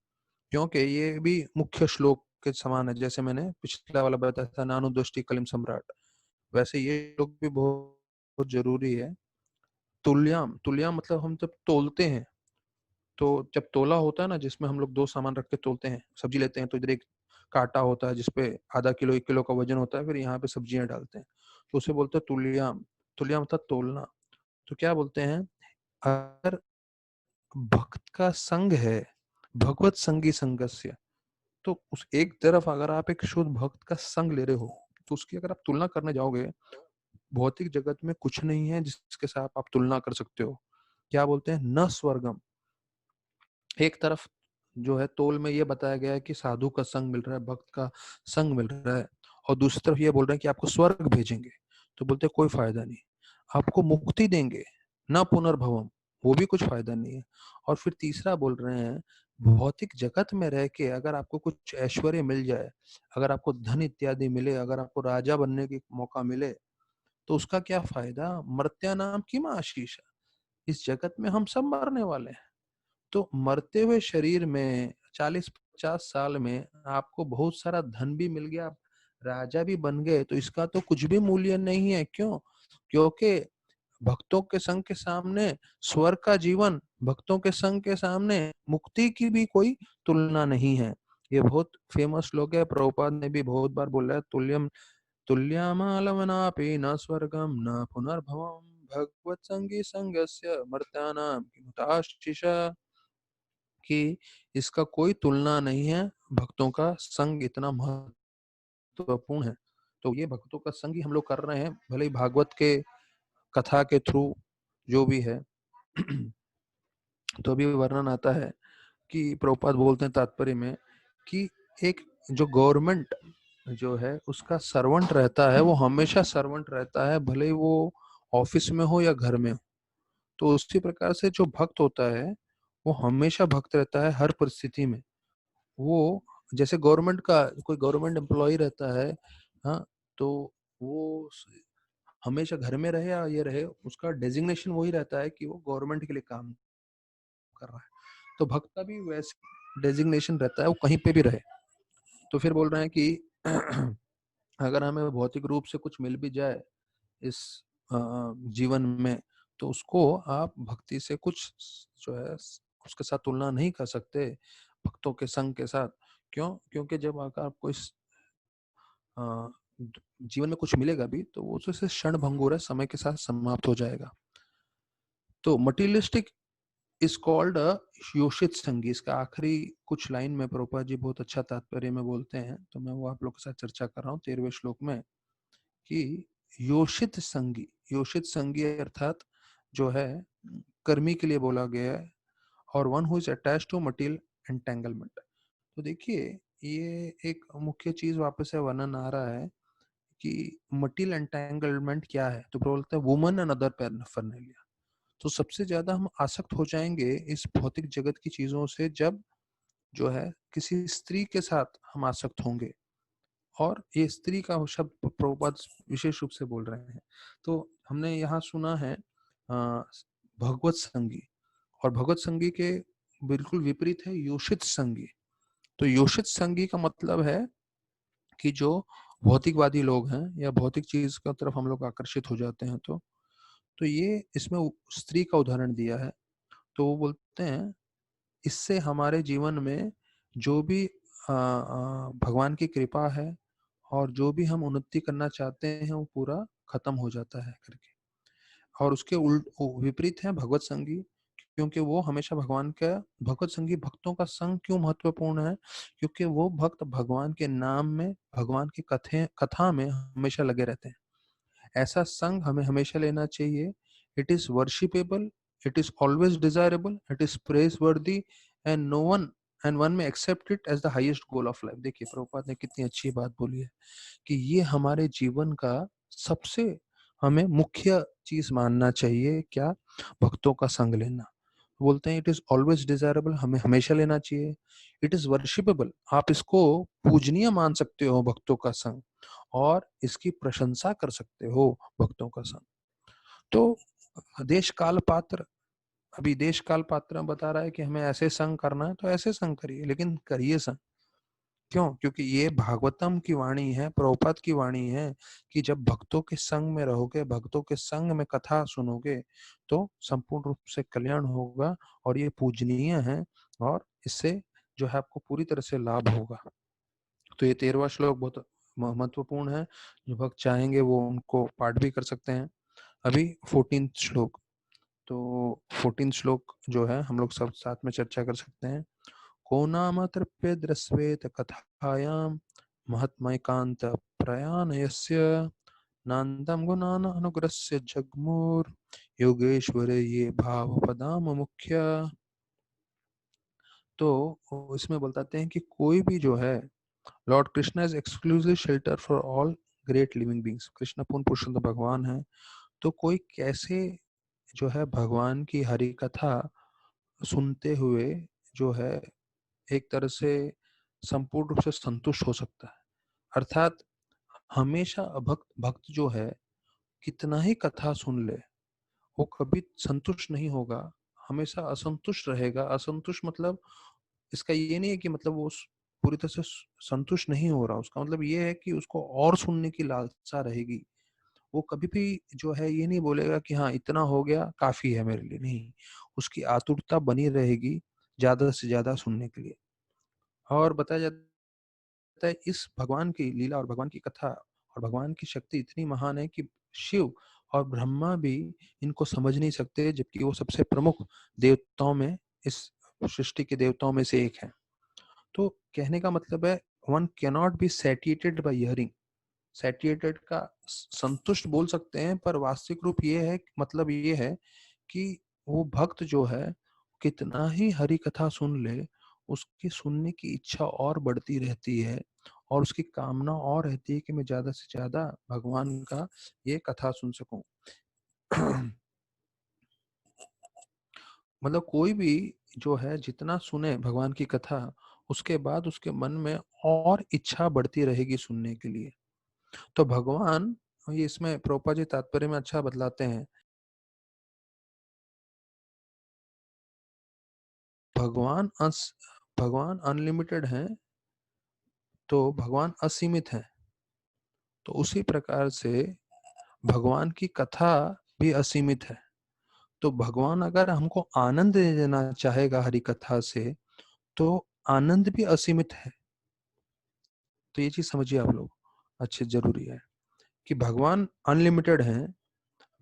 क्योंकि ये भी मुख्य श्लोक के समान है। जैसे मैंने पिछला वाला बताया था नानुदृष्टि कलिम सम्राट, वैसे ये श्लोक भी बहुत बहुत जरूरी है। तुल्याम, तुल्याम मतलब हम जब तोलते हैं, तो जब तोला होता है ना, जिसमें हम लोग दो सामान रख के तोलते हैं, सब्जी लेते हैं, तो इधर एक काटा होता है जिसपे आधा किलो 1 किलो का वजन होता है, फिर यहाँ पे सब्जियां डालते हैं। तो उसे बोलते हैं तुल्याम। तुल्याम मतलब तोलना। तो क्या बोलते हैं, अगर भक्त का संग है, भगवत संगी संगस्य, तो उस एक तरफ अगर आप एक शुद्ध भक्त का संग ले रहे हो, तो उसकी अगर आप तुलना करने जाओगे, भौतिक जगत में कुछ नहीं है जिसके साथ आप तुलना कर सकते हो। क्या बोलते हैं, न स्वर्गम। एक तरफ जो है तोल में ये बताया गया है कि साधु का संग मिल रहा है, भक्त का संग मिल रहा है, और दूसरी तरफ ये बोल रहे हैं कि आपको स्वर्ग भेजेंगे। तो बोलते हैं कोई फायदा नहीं। आपको मुक्ति देंगे, न पुनर्भवम, वो भी कुछ फायदा नहीं है। और फिर तीसरा बोल रहे हैं, भौतिक जगत में रह के अगर आपको कुछ ऐश्वर्य मिल जाए, अगर आपको धन इत्यादि मिले, अगर आपको राजा बनने की मौका मिले, तो उसका क्या फायदा, मर्त्यानाम किम आशीष, इस जगत में हम सब मरने वाले हैं। तो मरते हुए शरीर में 40-50 साल में आपको बहुत सारा धन भी मिल गया, राजा भी बन गए, तो इसका तो कुछ भी मूल्य नहीं है। क्यों? क्योंकि भक्तों के संग के सामने स्वर्ग का जीवन, भक्तों के संग के सामने मुक्ति की भी कोई तुलना नहीं है। ये बहुत फेमस श्लोक है, प्रभुपाद ने भी बहुत बार बोला है, तुल्यम तुल्यमालवनापि न स्वर्गम न पुनर्भवम भगवत संगी संगस्य मर्त्यानाम किमुताशिष, कि इसका कोई तुलना नहीं है, भक्तों का संग इतना महत्वपूर्ण है। तो ये भक्तों का संग ही हम लोग कर रहे हैं, भले ही भागवत के कथा के थ्रू जो भी है। तो अभी वर्णन आता है कि प्रभुपाद बोलते हैं तात्पर्य में कि एक जो गवर्नमेंट जो है उसका सर्वेंट रहता है, वो हमेशा सर्वेंट रहता है, भले ही वो ऑफिस में हो या घर में हो। तो उसी प्रकार से जो भक्त होता है वो हमेशा भक्त रहता है हर परिस्थिति में। वो जैसे गवर्नमेंट का कोई गवर्नमेंट एम्प्लॉय रहता है, हाँ, तो वो हमेशा घर में रहे या ये रहे, उसका डेजिग्नेशन वही रहता है कि वो गवर्नमेंट के लिए काम कर रहा है। तो भक्त का भी वैसे डेजिग्नेशन रहता है, वो कहीं पे भी रहे। तो फिर बोल रहे हैं कि अगर हमें भौतिक रूप से कुछ मिल भी जाए इस जीवन में, तो उसको आप भक्ति से कुछ जो है उसके साथ तुलना नहीं कर सकते, भक्तों के संग के साथ। क्यों? क्योंकि जब अगर आपको इस जीवन में कुछ मिलेगा भी, तो वो उससे क्षण भंगुर है, समय के साथ समाप्त हो जाएगा। तो मटीरियलिस्टिक इज कॉल्ड योषित संगी। इसका आखिरी कुछ लाइन में प्रभुपाद जी बहुत अच्छा तात्पर्य में बोलते हैं, तो मैं वो आप लोग के साथ चर्चा कर रहा हूँ 13वें श्लोक में, कि योषित संगी अर्थात जो है कर्मी के लिए बोला गया है, और one who is attached to material entanglement. तो देखिए, ये एक मुख्य चीज वापस से वर्णन आ रहा है कि मटीरियल एंटेंगलमेंट क्या है। तो बोलते हैं वुमन एंड अदर पैराफर्नेलिया। तो सबसे ज्यादा हम आसक्त हो जाएंगे इस भौतिक जगत की चीजों से जब जो है किसी स्त्री के साथ हम आसक्त होंगे। और ये स्त्री का शब्द प्रभुपाद विशेष रूप से बोल रहे हैं। तो हमने यहाँ सुना है भगवत संगी, और भगवत संगी के बिल्कुल विपरीत है योषित संगी। तो योषित संगी का मतलब है कि जो भौतिकवादी लोग हैं या भौतिक चीज की तरफ हम लोग आकर्षित हो जाते हैं। तो ये इसमें स्त्री का उदाहरण दिया है। तो वो बोलते हैं इससे हमारे जीवन में जो भी भगवान की कृपा है और जो भी हम उन्नति करना चाहते हैं वो पूरा खत्म हो जाता है करके। और उसके उल्ट विपरीत है भगवत संगी, क्योंकि वो हमेशा भगवान का, भगवत संगी भक्तों का संग क्यों महत्वपूर्ण है, क्योंकि वो भक्त भगवान के नाम में, भगवान की कथा में हमेशा लगे रहते हैं। ऐसा संग हमें हमेशा लेना चाहिए। It is worshipable, it is always desirable, it is praiseworthy, and no one and one may accept it as the highest goal of life. देखिए प्रभुपाद ने कितनी अच्छी बात बोली है कि ये हमारे जीवन का सबसे हमें मुख्य चीज मानना चाहिए। क्या? भक्तों का संग लेना। बोलते हैं इट इज ऑलवेज डिजायरेबल, हमें हमेशा लेना चाहिए। इट इज वर्शिपेबल, आप इसको पूजनीय मान सकते हो भक्तों का संग, और इसकी प्रशंसा कर सकते हो भक्तों का संग। तो देश काल पात्र, अभी देश काल पात्र बता रहा है कि हमें ऐसे संग करना है, तो ऐसे संग करिए, लेकिन करिए संग। क्यों? क्योंकि ये भागवतम की वाणी है, प्रभुपाद की वाणी है कि जब भक्तों के संग में रहोगे, भक्तों के संग में कथा सुनोगे, तो संपूर्ण रूप से कल्याण होगा, और ये पूजनीय है, और इससे जो है आपको पूरी तरह से लाभ होगा। तो ये 13वां श्लोक बहुत महत्वपूर्ण है। जो भक्त चाहेंगे वो उनको पाठ भी कर सकते हैं। अभी 14 श्लोक, तो 14 श्लोक जो है हम लोग सब साथ में चर्चा कर सकते हैं। को नाम तृप्य द्रस्वेत कथायाम महत्मैकांत प्रयाणयस्य नान्दम गुणान अनुग्रस्य जगमुर योगेश्वर ये भाव पदाम मुख्य। तो इसमें बताते हैं कि कोई भी जो है, Lord Krishna is exclusive shelter for all great living beings. Krishna पूर्ण पुरुषोत्तम भगवान है। तो कोई कैसे जो है भगवान की हरि कथा सुनते हुए जो है एक तरह से संपूर्ण रूप से संतुष्ट हो सकता है। अर्थात हमेशा भक्त भक्त जो है कितना ही कथा सुन ले वो कभी संतुष्ट नहीं होगा, हमेशा असंतुष्ट रहेगा। असंतुष्ट मतलब इसका ये नहीं है कि मतलब वो पूरी तरह से संतुष्ट नहीं हो रहा, उसका मतलब ये है कि उसको और सुनने की लालसा रहेगी। वो कभी भी जो है ये नहीं बोलेगा कि हाँ इतना हो गया काफी है मेरे लिए, नहीं, उसकी आतुरता बनी रहेगी ज्यादा से ज्यादा सुनने के लिए। और बताया जाता है इस भगवान की लीला और भगवान की कथा और भगवान की शक्ति इतनी महान है कि शिव और ब्रह्मा भी इनको समझ नहीं सकते, जबकि वो सबसे प्रमुख देवताओं में, इस सृष्टि के देवताओं में से एक है। तो कहने का मतलब है one cannot be satiated by hearing. Satiated का संतुष्ट बोल सकते हैं, पर वास्तविक रूप ये है, मतलब ये है कि वो भक्त जो है कितना ही हरि कथा सुन ले, उसकी सुनने की इच्छा और बढ़ती रहती है और उसकी कामना और रहती है कि मैं ज्यादा से ज्यादा भगवान का ये कथा सुन सकूं। मतलब कोई भी जो है जितना सुने भगवान की कथा, उसके बाद उसके मन में और इच्छा बढ़ती रहेगी सुनने के लिए। तो भगवान, ये इसमें प्रभुपाद जी तात्पर्य में अच्छा बतलाते हैं, भगवान भगवान अनलिमिटेड है तो भगवान असीमित है। तो उसी प्रकार से भगवान की कथा भी असीमित है। तो भगवान अगर हमको आनंद दे देना चाहेगा हरि कथा से, तो आनंद भी असीमित है। तो ये चीज समझिए आप लोग, अच्छे जरूरी है कि भगवान अनलिमिटेड है,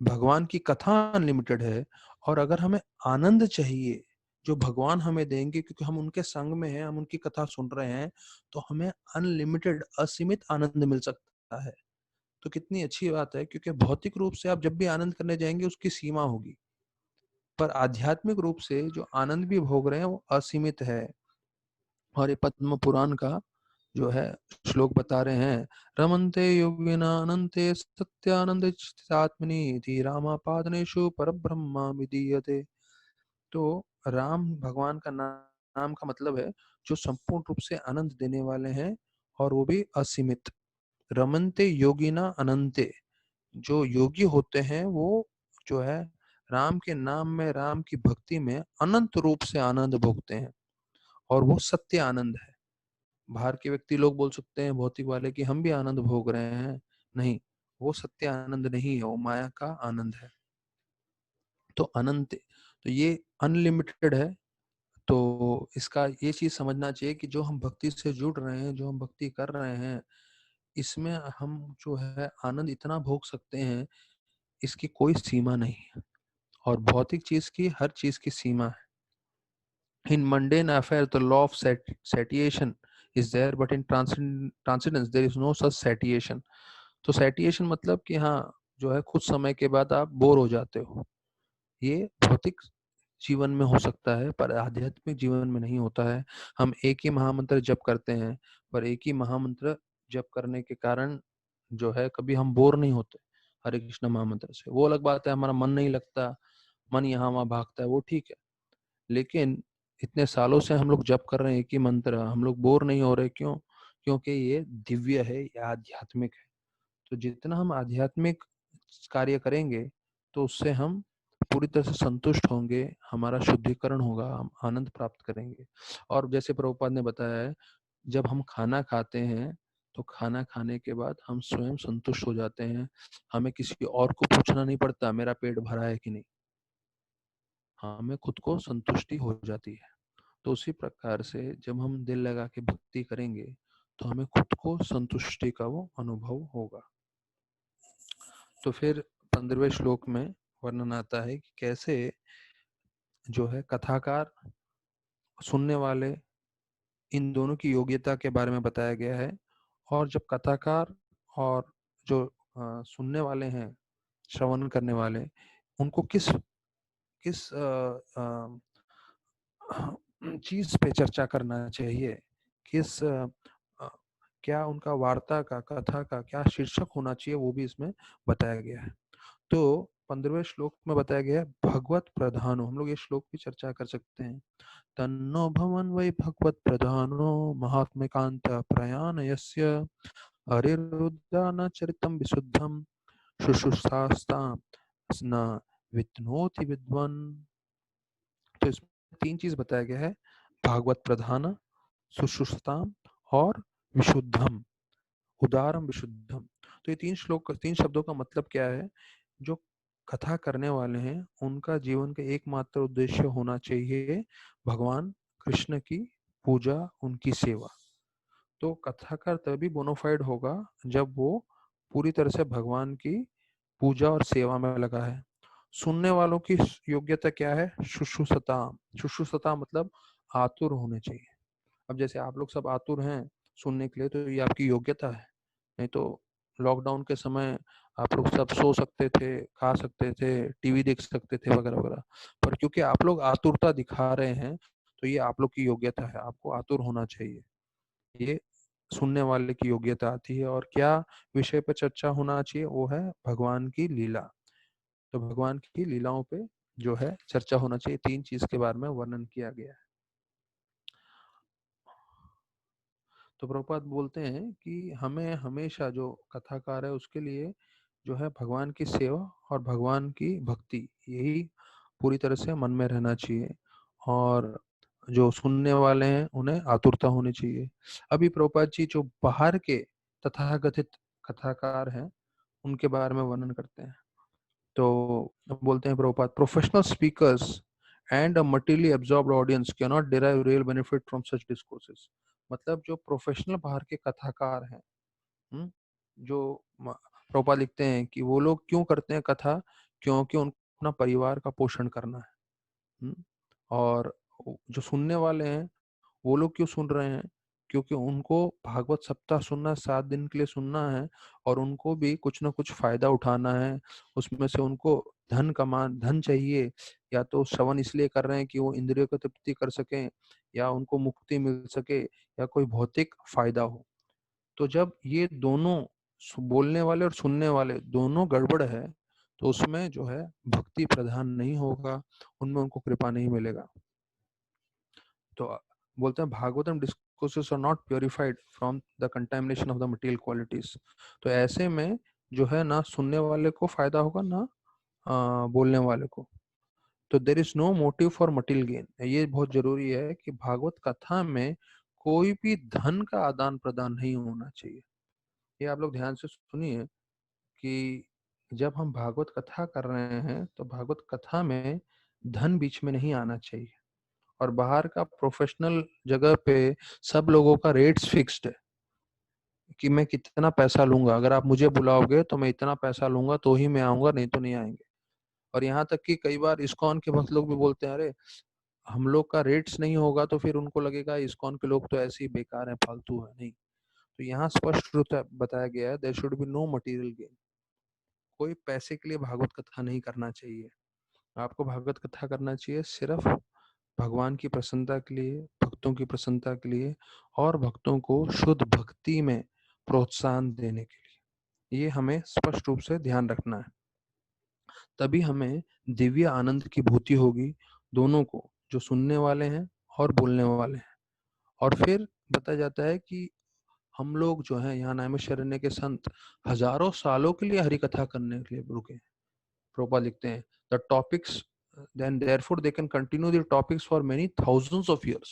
भगवान की कथा अनलिमिटेड है। और अगर हमें आनंद चाहिए जो भगवान हमें देंगे, क्योंकि हम उनके संग में हैं, हम उनकी कथा सुन रहे हैं, तो हमें अनलिमिटेड असीमित आनंद मिल सकता है। तो कितनी अच्छी बात है, क्योंकि भौतिक रूप से आप जब भी आनंद करने जाएंगे उसकी सीमा होगी, पर आध्यात्मिक रूप से जो आनंद भी भोग रहे हैं वो असीमित है। और ये पद्म पुराण का जो है श्लोक बता रहे हैं, रमन्ते योगिना अनंते सत्यानंद आत्मनि इति रामापादनेषु परब्रह्म विदीयते। तो राम भगवान का नाम का मतलब है जो संपूर्ण रूप से आनंद देने वाले हैं, और वो भी असीमित। रमन्ते योगिना अनंते, जो योगी होते हैं वो जो है राम के नाम में, राम की भक्ति में अनंत रूप से आनंद भोगते हैं, और वो सत्य आनंद है। बाहर के व्यक्ति लोग बोल सकते हैं भौतिक वाले कि हम भी आनंद भोग रहे हैं, नहीं, वो सत्य आनंद नहीं है, वो माया का आनंद है। तो अनंत, तो ये अनलिमिटेड है। तो इसका ये चीज समझना चाहिए कि जो हम भक्ति से जुड़ रहे हैं, जो हम भक्ति कर रहे हैं, इसमें हम जो है आनंद इतना भोग सकते हैं, इसकी कोई सीमा नहीं है। और भौतिक चीज की, हर चीज की सीमा है। In mundane affairs, the law of satiation is there, but in transcendence there is no such satiation. तो satiation मतलब कि हाँ जो है कुछ समय के बाद आप बोर हो जाते हो, ये भौतिक जीवन में हो सकता है पर आध्यात्मिक जीवन में नहीं होता है। हम एक ही महामंत्र जप करते हैं, पर एक ही महामंत्र जप करने के कारण जो है कभी हम बोर नहीं होते हरे कृष्ण महामंत्र से। वो अलग बात है हमारा मन नहीं लगता, मन यहाँ वहाँ भागता है, वो ठीक है। लेकिन इतने सालों से हम लोग जप कर रहे हैं एक ही मंत्र, हम लोग बोर नहीं हो रहे, क्यों? क्योंकि ये दिव्य है, ये आध्यात्मिक है। तो जितना हम आध्यात्मिक कार्य करेंगे तो उससे हम पूरी तरह से संतुष्ट होंगे, हमारा शुद्धिकरण होगा, हम आनंद प्राप्त करेंगे। और जैसे प्रभुपाद ने बताया है, जब हम खाना खाते हैं तो खाना खाने के बाद हम स्वयं संतुष्ट हो जाते हैं, हमें किसी और को पूछना नहीं पड़ता मेरा पेट भरा है कि नहीं, हमें खुद को संतुष्टि हो जाती है। तो उसी प्रकार से जब हम दिल लगा के भक्ति करेंगे तो हमें खुद को संतुष्टि का वो अनुभव होगा। तो फिर 15वें श्लोक में वर्णन आता है कि कैसे जो है कथाकार, सुनने वाले, इन दोनों की योग्यता के बारे में बताया गया है। और जब कथाकार और जो सुनने वाले हैं, श्रवण करने वाले, उनको किस किस चीज पे चर्चा करना चाहिए, किस क्या उनका वार्ता का, कथा का क्या शीर्षक होना चाहिए, वो भी इसमें बताया गया है। तो 15वें श्लोक में बताया गया है भगवत प्रधानो। हम लोग ये श्लोक भी चर्चा कर सकते हैं। तन्नो भवन वै भगवत प्रधानो महात्मकांत प्रयाण यस्य हरिरुद्रान चरितम विशुद्धम शुश्रूषास्ता न वित्नोति विद्वान। तो इसमें तीन चीज बताया गया है, भागवत प्रधान, शुश्रूषताम और विशुद्धम, उदारम विशुद्धम। तो ये तीन श्लोक, तीन शब्दों का मतलब क्या है? जो कथा करने वाले हैं उनका जीवन का एकमात्र उद्देश्य होना चाहिए भगवान कृष्ण की पूजा, उनकी सेवा। तो कथाकार तभी बोनाफाइड होगा जब वो पूरी तरह से भगवान की पूजा और सेवा में लगा है। सुनने वालों की योग्यता क्या है? शुश्रूषता। शुश्रूषता मतलब आतुर होने चाहिए। अब जैसे आप लोग सब आतुर हैं सुनने के लिए, तो ये आपकी योग्यता है। नहीं तो लॉकडाउन के समय आप लोग सब सो सकते थे, खा सकते थे, टीवी देख सकते थे वगैरह वगैरह। पर क्योंकि आप लोग आतुरता दिखा रहे हैं, तो ये आप लोग की योग्यता है, आपको आतुर होना चाहिए। ये सुनने वाले की योग्यता आती है। और क्या विषय पर चर्चा होना चाहिए? वो है भगवान की लीला। तो भगवान की लीलाओं पे जो है चर्चा होना चाहिए। तीन चीज के बारे में वर्णन किया गया है। तो प्रभुपाद बोलते हैं कि हमें हमेशा, जो कथाकार है उसके लिए जो है भगवान की सेवा और भगवान की भक्ति, यही पूरी तरह से मन में रहना चाहिए। और जो सुनने वाले हैं उन्हें आतुरता होनी चाहिए। अभी प्रभुपाद जी जो बाहर के तथाकथित कथाकार हैं उनके बारे में वर्णन करते हैं। तो बोलते हैं Prabhupada, professional speakers and a materially absorbed audience can not derive real benefit from such discourses. मतलब जो प्रोफेशनल बाहर के कथाकार हैं, हम्म, जो प्रभुपाद लिखते हैं कि वो लोग क्यों करते हैं कथा? क्योंकि उनको अपना परिवार का पोषण करना है। और जो सुनने वाले हैं वो लोग क्यों सुन रहे हैं? क्योंकि उनको भागवत सप्ताह सुनना, 7 दिन के लिए सुनना है, और उनको भी कुछ ना कुछ फायदा उठाना है उसमें से। उनको धन चाहिए, या तो श्रवण इसलिए कर रहे हैं कि वो इंद्रियों को तृप्ति कर सकें, या उनको मुक्ति मिल सके, या कोई भौतिक फायदा हो। तो जब ये दोनों, बोलने वाले और सुनने वाले दोनों गड़बड़ है, तो उसमें जो है भक्ति प्रधान नहीं होगा, उनमें उनको कृपा नहीं मिलेगा। तो बोलते हैं Bhagavatam discourses are not purified from the contamination of the material qualities. तो ऐसे में जो है ना सुनने वाले को फायदा होगा, ना बोलने वाले को। तो there is no motive for material gain. ये बहुत जरूरी है कि भागवत कथा में कोई भी धन का आदान प्रदान नहीं होना चाहिए। ये आप लोग ध्यान से सुनिए कि जब हम भागवत कथा कर रहे हैं तो भागवत कथा में धन बीच में नहीं आना चाहिए। और बाहर का प्रोफेशनल जगह पे सब लोगों का रेट्स फिक्स्ड है कि मैं कितना पैसा लूंगा, अगर आप मुझे बुलाओगे तो मैं इतना पैसा लूंगा तो ही मैं आऊंगा, नहीं तो नहीं आएंगे। और यहाँ तक कि कई बार इस्कॉन के भक्त लोग भी बोलते हैं, अरे हम लोग का रेट्स नहीं होगा तो फिर उनको लगेगा इस्कॉन के लोग तो ऐसे ही बेकार है, फालतू है। नहीं, तो यहाँ स्पष्ट रूप से बताया गया है, there should be no material gain. कोई पैसे के लिए भागवत कथा नहीं करना चाहिए। आपको भागवत कथा करना चाहिए सिर्फ भगवान की प्रसन्नता के लिए, भक्तों की प्रसन्नता के लिए, और भक्तों को शुद्ध भक्ति में प्रोत्साहन देने के लिए। ये हमें स्पष्ट रूप से ध्यान रखना है। तभी हमें दिव्य आनंद की भूति होगी, दोनों को, जो सुनने वाले हैं और बोलने वाले हैं। और फिर बताया जाता है कि हम लोग जो है यहाँ नैमिषारण्य के संत हजारों सालों के लिए हरि कथा करने के लिए रुके। प्रोपा लिखते हैं, the topics then therefore they can continue the topics for many thousands of years।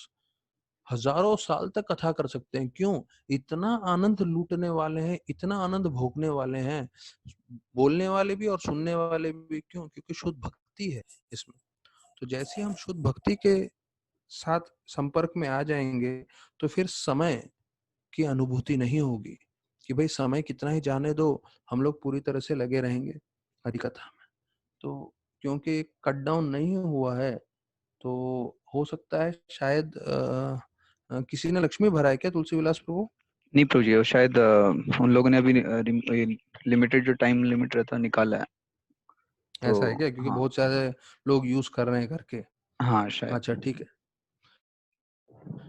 हजारों साल तक कथा कर सकते हैं। क्यों? इतना आनंद लूटने वाले हैं, इतना आनंद भोगने वाले हैं, बोलने वाले भी और सुनने वाले भी। क्यों? क्योंकि शुद्ध भक्ति है इसमें। तो जैसे हम शुद्ध भक्ति के साथ संपर्क में आ जाएंगे, तो फिर समय की अनुभूति नहीं होगी कि भाई समय कितना ही जाने दो, हम लोग पूरी तरह से लगे रहेंगे हरिकथा में। तो क्योंकि कट डाउन नहीं हुआ है, तो हो सकता है शायद किसी ने लक्ष्मी भरा है क्या तुलसी विलास प्रभु? नहीं प्रभु जी, वो शायद उन लोगों ने अभी लिमिटेड जो टाइम लिमिट रहता है निकाला है, तो ऐसा है क्या? क्योंकि हाँ। बहुत सारे लोग यूज कर रहे हैं करके। हाँ शायद। अच्छा ठीक है,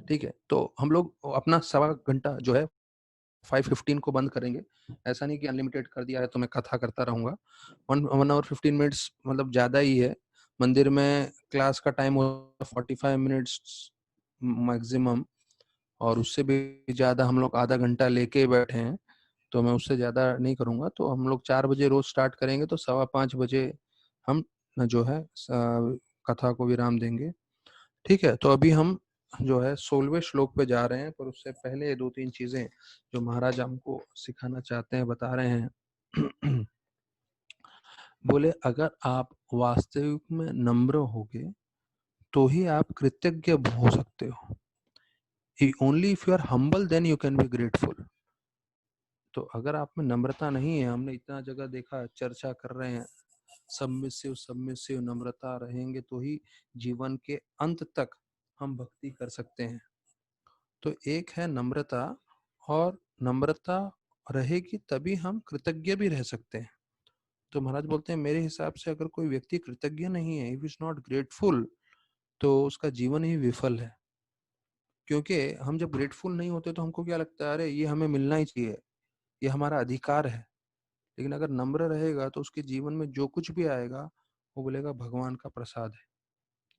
ठीक है। तो हम लोग अपना 1.25 घंटा जो है 5:15 को बंद करेंगे। ऐसा नहीं कि अनलिमिटेड कर दिया है तो मैं कथा करता रहूंगा। 1 hour 15 minutes मतलब ज्यादा ही है। मंदिर में क्लास का टाइम होता है 45 मिनट्स मैक्सिमम, और उससे भी ज्यादा हम लोग आधा घंटा लेके बैठे हैं, तो मैं उससे ज्यादा नहीं करूंगा। तो हम लोग 4 बजे रोज स्टार्ट करेंगे, तो 5:15 बजे हम जो है कथा को विराम देंगे। ठीक है, तो अभी हम जो है 16वें श्लोक पे जा रहे हैं, पर उससे पहले 2-3 चीजें जो महाराज हमको सिखाना चाहते हैं बता रहे हैं। बोले अगर आप वास्तविक में नम्र होगे तो ही आप कृतज्ञ हो सकते हो। Only if you are humble then you can be grateful. तो अगर आप में नम्रता नहीं है, हमने इतना जगह देखा, चर्चा कर रहे हैं, सबमिसिव सबमिसिव नम्रता रहेंगे तो ही जीवन के अंत तक हम भक्ति कर सकते हैं। तो एक है नम्रता, और नम्रता रहेगी तभी हम कृतज्ञ भी रह सकते हैं। तो महाराज बोलते हैं मेरे हिसाब से अगर कोई व्यक्ति कृतज्ञ नहीं है, इफ इज नॉट ग्रेटफुल, तो उसका जीवन ही विफल है। क्योंकि हम जब ग्रेटफुल नहीं होते तो हमको क्या लगता है, अरे ये हमें मिलना ही चाहिए, ये हमारा अधिकार है। लेकिन अगर नम्र रहेगा तो उसके जीवन में जो कुछ भी आएगा वो बोलेगा भगवान का प्रसाद है,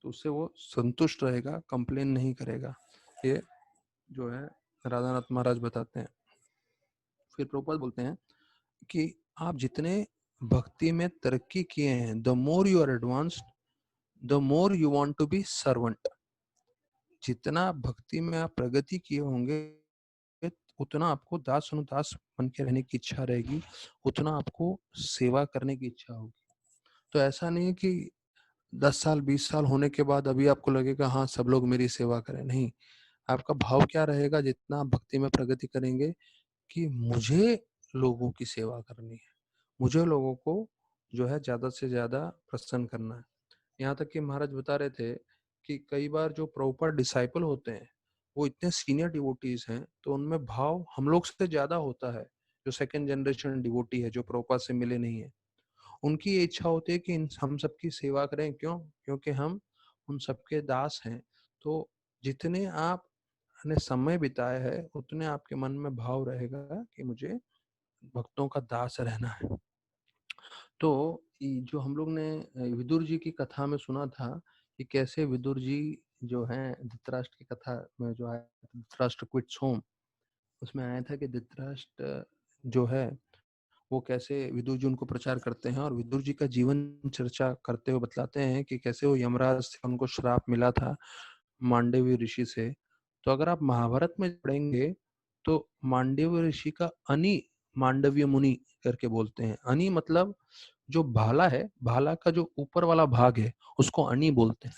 तो उससे वो संतुष्ट रहेगा, कंप्लेन नहीं करेगा। ये जो है राधानाथ महाराज बताते हैं। फिर प्रभुपाद बोलते हैं कि आप जितने भक्ति में तरक्की किए हैं, the more you are advanced the more you want to be servant. जितना भक्ति में आप प्रगति किए होंगे उतना आपको दास अनुदास बन के रहने की इच्छा रहेगी, उतना आपको सेवा करने की इच्छा होगी। तो ऐसा नहीं है कि 10 साल 20 साल होने के बाद अभी आपको लगेगा हाँ सब लोग मेरी सेवा करें, नहीं। आपका भाव क्या रहेगा जितना आप भक्ति में प्रगति करेंगे, कि मुझे लोगों की सेवा करनी है, मुझे लोगों को जो है ज्यादा से ज्यादा प्रसन्न करना है। यहाँ तक कि महाराज बता रहे थे कि कई बार जो प्रॉपर डिसाइपल होते हैं वो इतने सीनियर डिवोटीज हैं, तो उनमें भाव हम लोग से ज्यादा होता है। जो सेकंड जनरेशन डिवोटी है, जो प्रॉपर से मिले नहीं है, उनकी ये इच्छा होती है कि हम सबकी सेवा करें। क्यों? क्योंकि हम उन सबके दास हैं। तो जितने आप ने समय बिताया है उतने आपके मन में भाव रहेगा कि मुझे भक्तों का दास रहना है। तो जो हम लोग ने विदुर जी की कथा में सुना था कि कैसे विदुर जी जो है धृतराष्ट्र की कथा में जो आया, धृतराष्ट्र क्विट्स होम, उसमें आया था कि धृतराष्ट्र जो है वो कैसे विदुर जी उनको प्रचार करते हैं, और विदुर जी का जीवन चर्चा करते हुए बतलाते हैं कि कैसे वो यमराज से उनको श्राप मिला था मांडवी ऋषि से। तो अगर आप महाभारत में पढ़ेंगे तो मांडवी ऋषि का अनि मांडव्य मुनि करके बोलते हैं। अनि मतलब जो भाला है, भाला का जो ऊपर वाला भाग है उसको अनि बोलते हैं।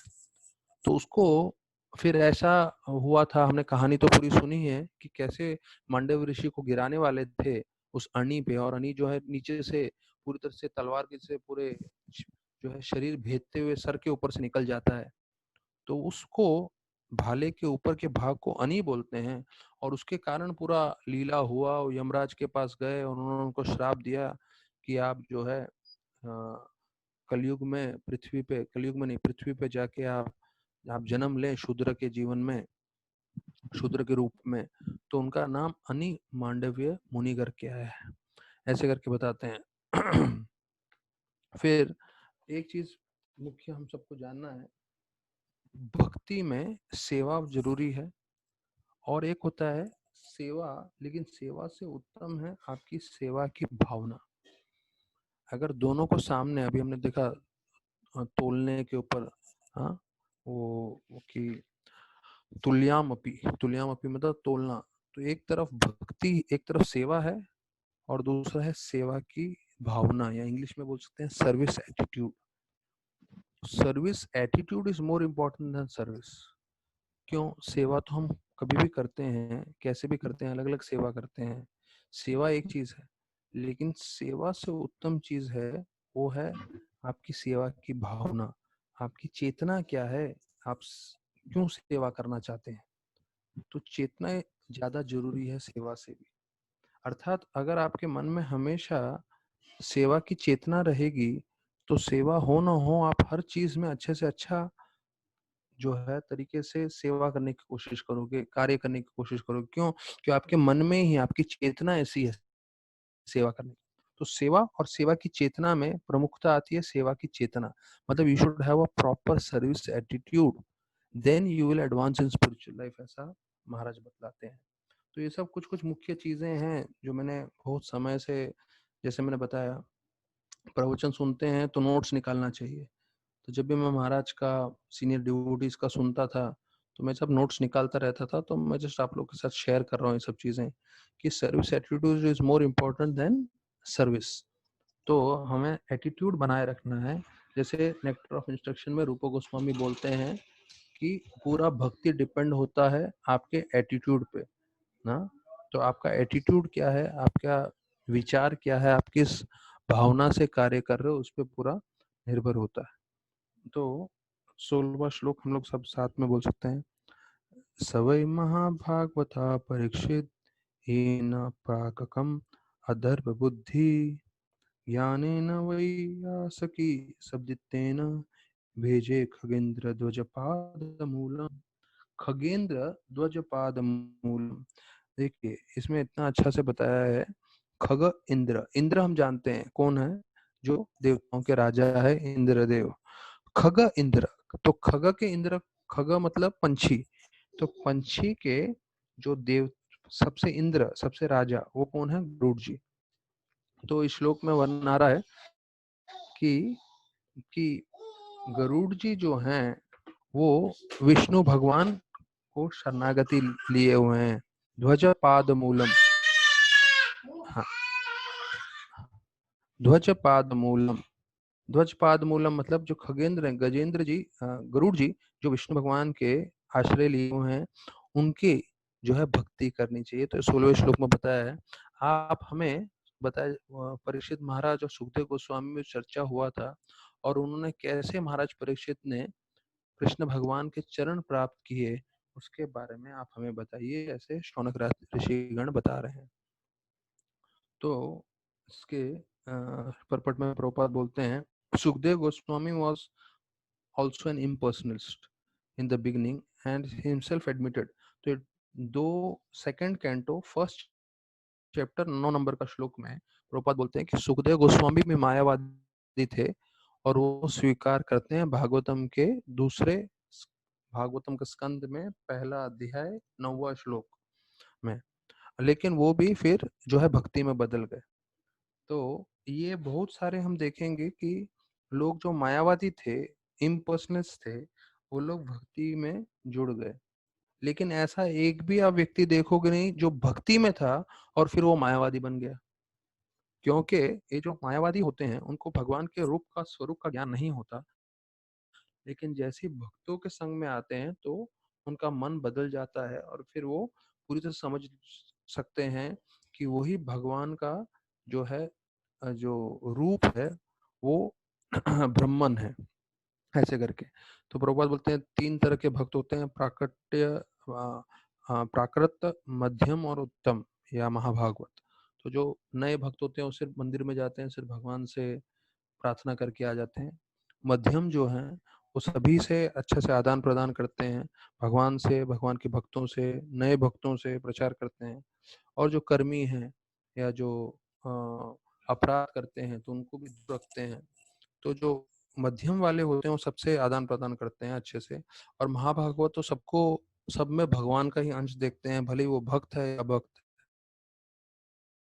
तो उसको फिर ऐसा हुआ था, हमने कहानी तो पूरी सुनी है कि कैसे मांडव ऋषि को गिराने वाले थे उस अणी पे, और अणी जो है नीचे से पूरी तरह से तलवार के से पूरे जो है शरीर भेदते हुए सर के ऊपर से निकल जाता है। तो उसको भाले के ऊपर के भाग को अनी बोलते हैं, और उसके कारण पूरा लीला हुआ। यमराज के पास गए और उन्होंने उनको श्राप दिया कि आप जो है कलयुग में पृथ्वी पे, कलयुग में नहीं पृथ्वी पे जाके आप जन्म लें शूद्र के जीवन में, शूद्र के रूप में। तो उनका नाम अनि मांडव्य मुनि करके आया है, ऐसे करके बताते हैं। फिर एक चीज मुख्य हम सबको जानना है, भक्ति में सेवा जरूरी है, और एक होता है सेवा, लेकिन सेवा से उत्तम है आपकी सेवा की भावना। अगर दोनों को सामने, अभी हमने देखा तोलने के ऊपर, हाँ वो कि तुल्याम अपी मतलब तोलना। तो एक तरफ भक्ति, एक तरफ सेवा है, और दूसरा है सेवा की भावना, या इंग्लिश में बोल सकते हैं service attitude. Service attitude is more important then service. क्यों? सेवा तो हम कभी भी करते हैं, कैसे भी करते हैं, अलग-अलग सेवा करते हैं। सेवा एक चीज़ है, लेकिन सेवा से उत्तम चीज़ है, वो है आपकी सेवा की भावना। आपकी चेतना क्या है? आप क्यों सेवा करना चाहते हैं? तो चेतना ज़्यादा ज़रूरी है सेवा से भी। अर्थात अगर आपके मन में हमेशा सेवा की चेतना रहेगी, तो सेवा हो ना हो, आप हर चीज़ में अच्छे से अच्छा जो है तरीके से सेवा करने की कोशिश करोगे, कार्य करने की कोशिश करोगे। क्यों? क्योंकि आपके मन में ही आपकी चेतना ऐसी है सेवा करने की। तो सेवा और सेवा की चेतना में प्रमुखता आती है सेवा की चेतना। मतलब you should have a proper service attitude, then you will advance in spiritual life, ऐसा महाराज बतलाते हैं। तो ये सब कुछ-कुछ मुख्य चीज़ें हैं जो मैंने बहुत समय से, जैसे मैंने बताया, प्रवचन सुनते हैं तो नोट्स निकालना चाहिए। तो जब भी मैं महाराज का, सीनियर डिवोटीज का सुनता था, तो मैं सब नोट्स निकालता रहता था। तो मैं जस्ट आप लोग के साथ शेयर कर रहा हूँ ये सब चीज़ें कि service attitude is more important then service. तो हमें एटीट्यूड बनाए रखना है। जैसे नेक्टर ऑफ इंस्ट्रक्शन में रूपा गोस्वामी बोलते हैं कि पूरा भक्ति डिपेंड होता है आपके एटीट्यूड पे ना। तो आपका एटीट्यूड क्या है, आपका विचार क्या है, आप किस भावना से कार्य कर रहे हो, उस पर पूरा निर्भर होता है। तो 16वां श्लोक हम लोग सब साथ में बोल सकते हैं। सवै महाभागवता परीक्षित येन प्राककम अदर्भ बुद्धि ज्ञानेन वै यासकी सब्दित्तेन भेजे खगेंद्र ध्वजपाद मूलम। खगेंद्र ध्वजपाद मूलम, देखिए इसमें इतना अच्छा से बताया है। खग इंद्र, इंद्र हम जानते हैं कौन है, जो देवताओं के राजा है, इंद्रदेव। खग इंद्र, तो खग के इंद्र, खग मतलब पंछी, तो पंछी के जो देव सबसे इंद्र, सबसे राजा, वो कौन है? गरुड़ जी। तो इस श्लोक में वर्णन आ रहा है कि गरुड़ जी जो हैं वो विष्णु भगवान को शरणागति लिए हुए हैं। ध्वज पाद मूलम, हाँ, ध्वज पाद मूलम, ध्वज पाद मूलम मतलब जो खगेंद्र हैं, गजेंद्र जी, गरुड़ जी, जो विष्णु भगवान के आश्रय लिए हुए हैं, उनकी जो है भक्ति करनी चाहिए। तो 16वें श्लोक में बताया है। आप हमें बताए, परीक्षित महाराज और सुखदेव गोस्वामी में चर्चा हुआ था, और उन्होंने कैसे महाराज परीक्षित ने कृष्ण भगवान के चरण प्राप्त किए, उसके बारे में आप हमें बताइए, ऐसे शौनक ऋषिगण बता रहे हैं। तो इसके परपट में प्रभुपाद बोलते हैं, Sukhdev Goswami was also an impersonalist in the beginning and himself admitted। तो ये दो second canto first chapter 9 number का श्लोक में प्रभुपाद बोलते हैं कि सुखदेव गोस्वामी भी मायावादी थे, और वो स्वीकार करते हैं भागवतम के दूसरे, भागवतम के स्कंद में पहला अध्याय 9वां श्लोक में, लेकिन वो भी फिर जो है भक्ति में बदल गए। तो ये बहुत सारे हम देखेंगे कि लोग जो मायावादी थे, इम्पर्सनलिस्ट थे, वो लोग भक्ति में जुड़ गए। लेकिन ऐसा एक भी आप व्यक्ति देखोगे नहीं जो भक्ति में था और फिर वो मायावादी बन गया। क्योंकि ये जो मायावादी होते हैं उनको भगवान के रूप का, स्वरूप का ज्ञान नहीं होता, लेकिन जैसे ही भक्तों के संग में आते हैं तो उनका मन बदल जाता है, और फिर वो पूरी तरह समझ सकते हैं कि वही भगवान का जो है, जो रूप है, वो ब्रह्मन है, ऐसे करके। तो प्रभुपाद बोलते हैं 3 तरह के भक्त होते हैं, प्राकृत, मध्यम और उत्तम, या महाभागवत। तो जो नए भक्त होते हैं वो सिर्फ मंदिर में जाते हैं, सिर्फ भगवान से प्रार्थना करके आ जाते हैं। मध्यम जो हैं वो सभी से अच्छे से आदान प्रदान करते हैं, भगवान से, भगवान के भक्तों से, नए भक्तों से प्रचार करते हैं। और जो कर्मी हैं या जो अपराध करते हैं तो उनको भी दूर रखते हैं। तो जो मध्यम वाले होते हैं वो सबसे आदान प्रदान करते हैं अच्छे से। और महाभागवत तो सबको, सब में भगवान का ही अंश देखते हैं, भले ही वो भक्त है या अभक्त।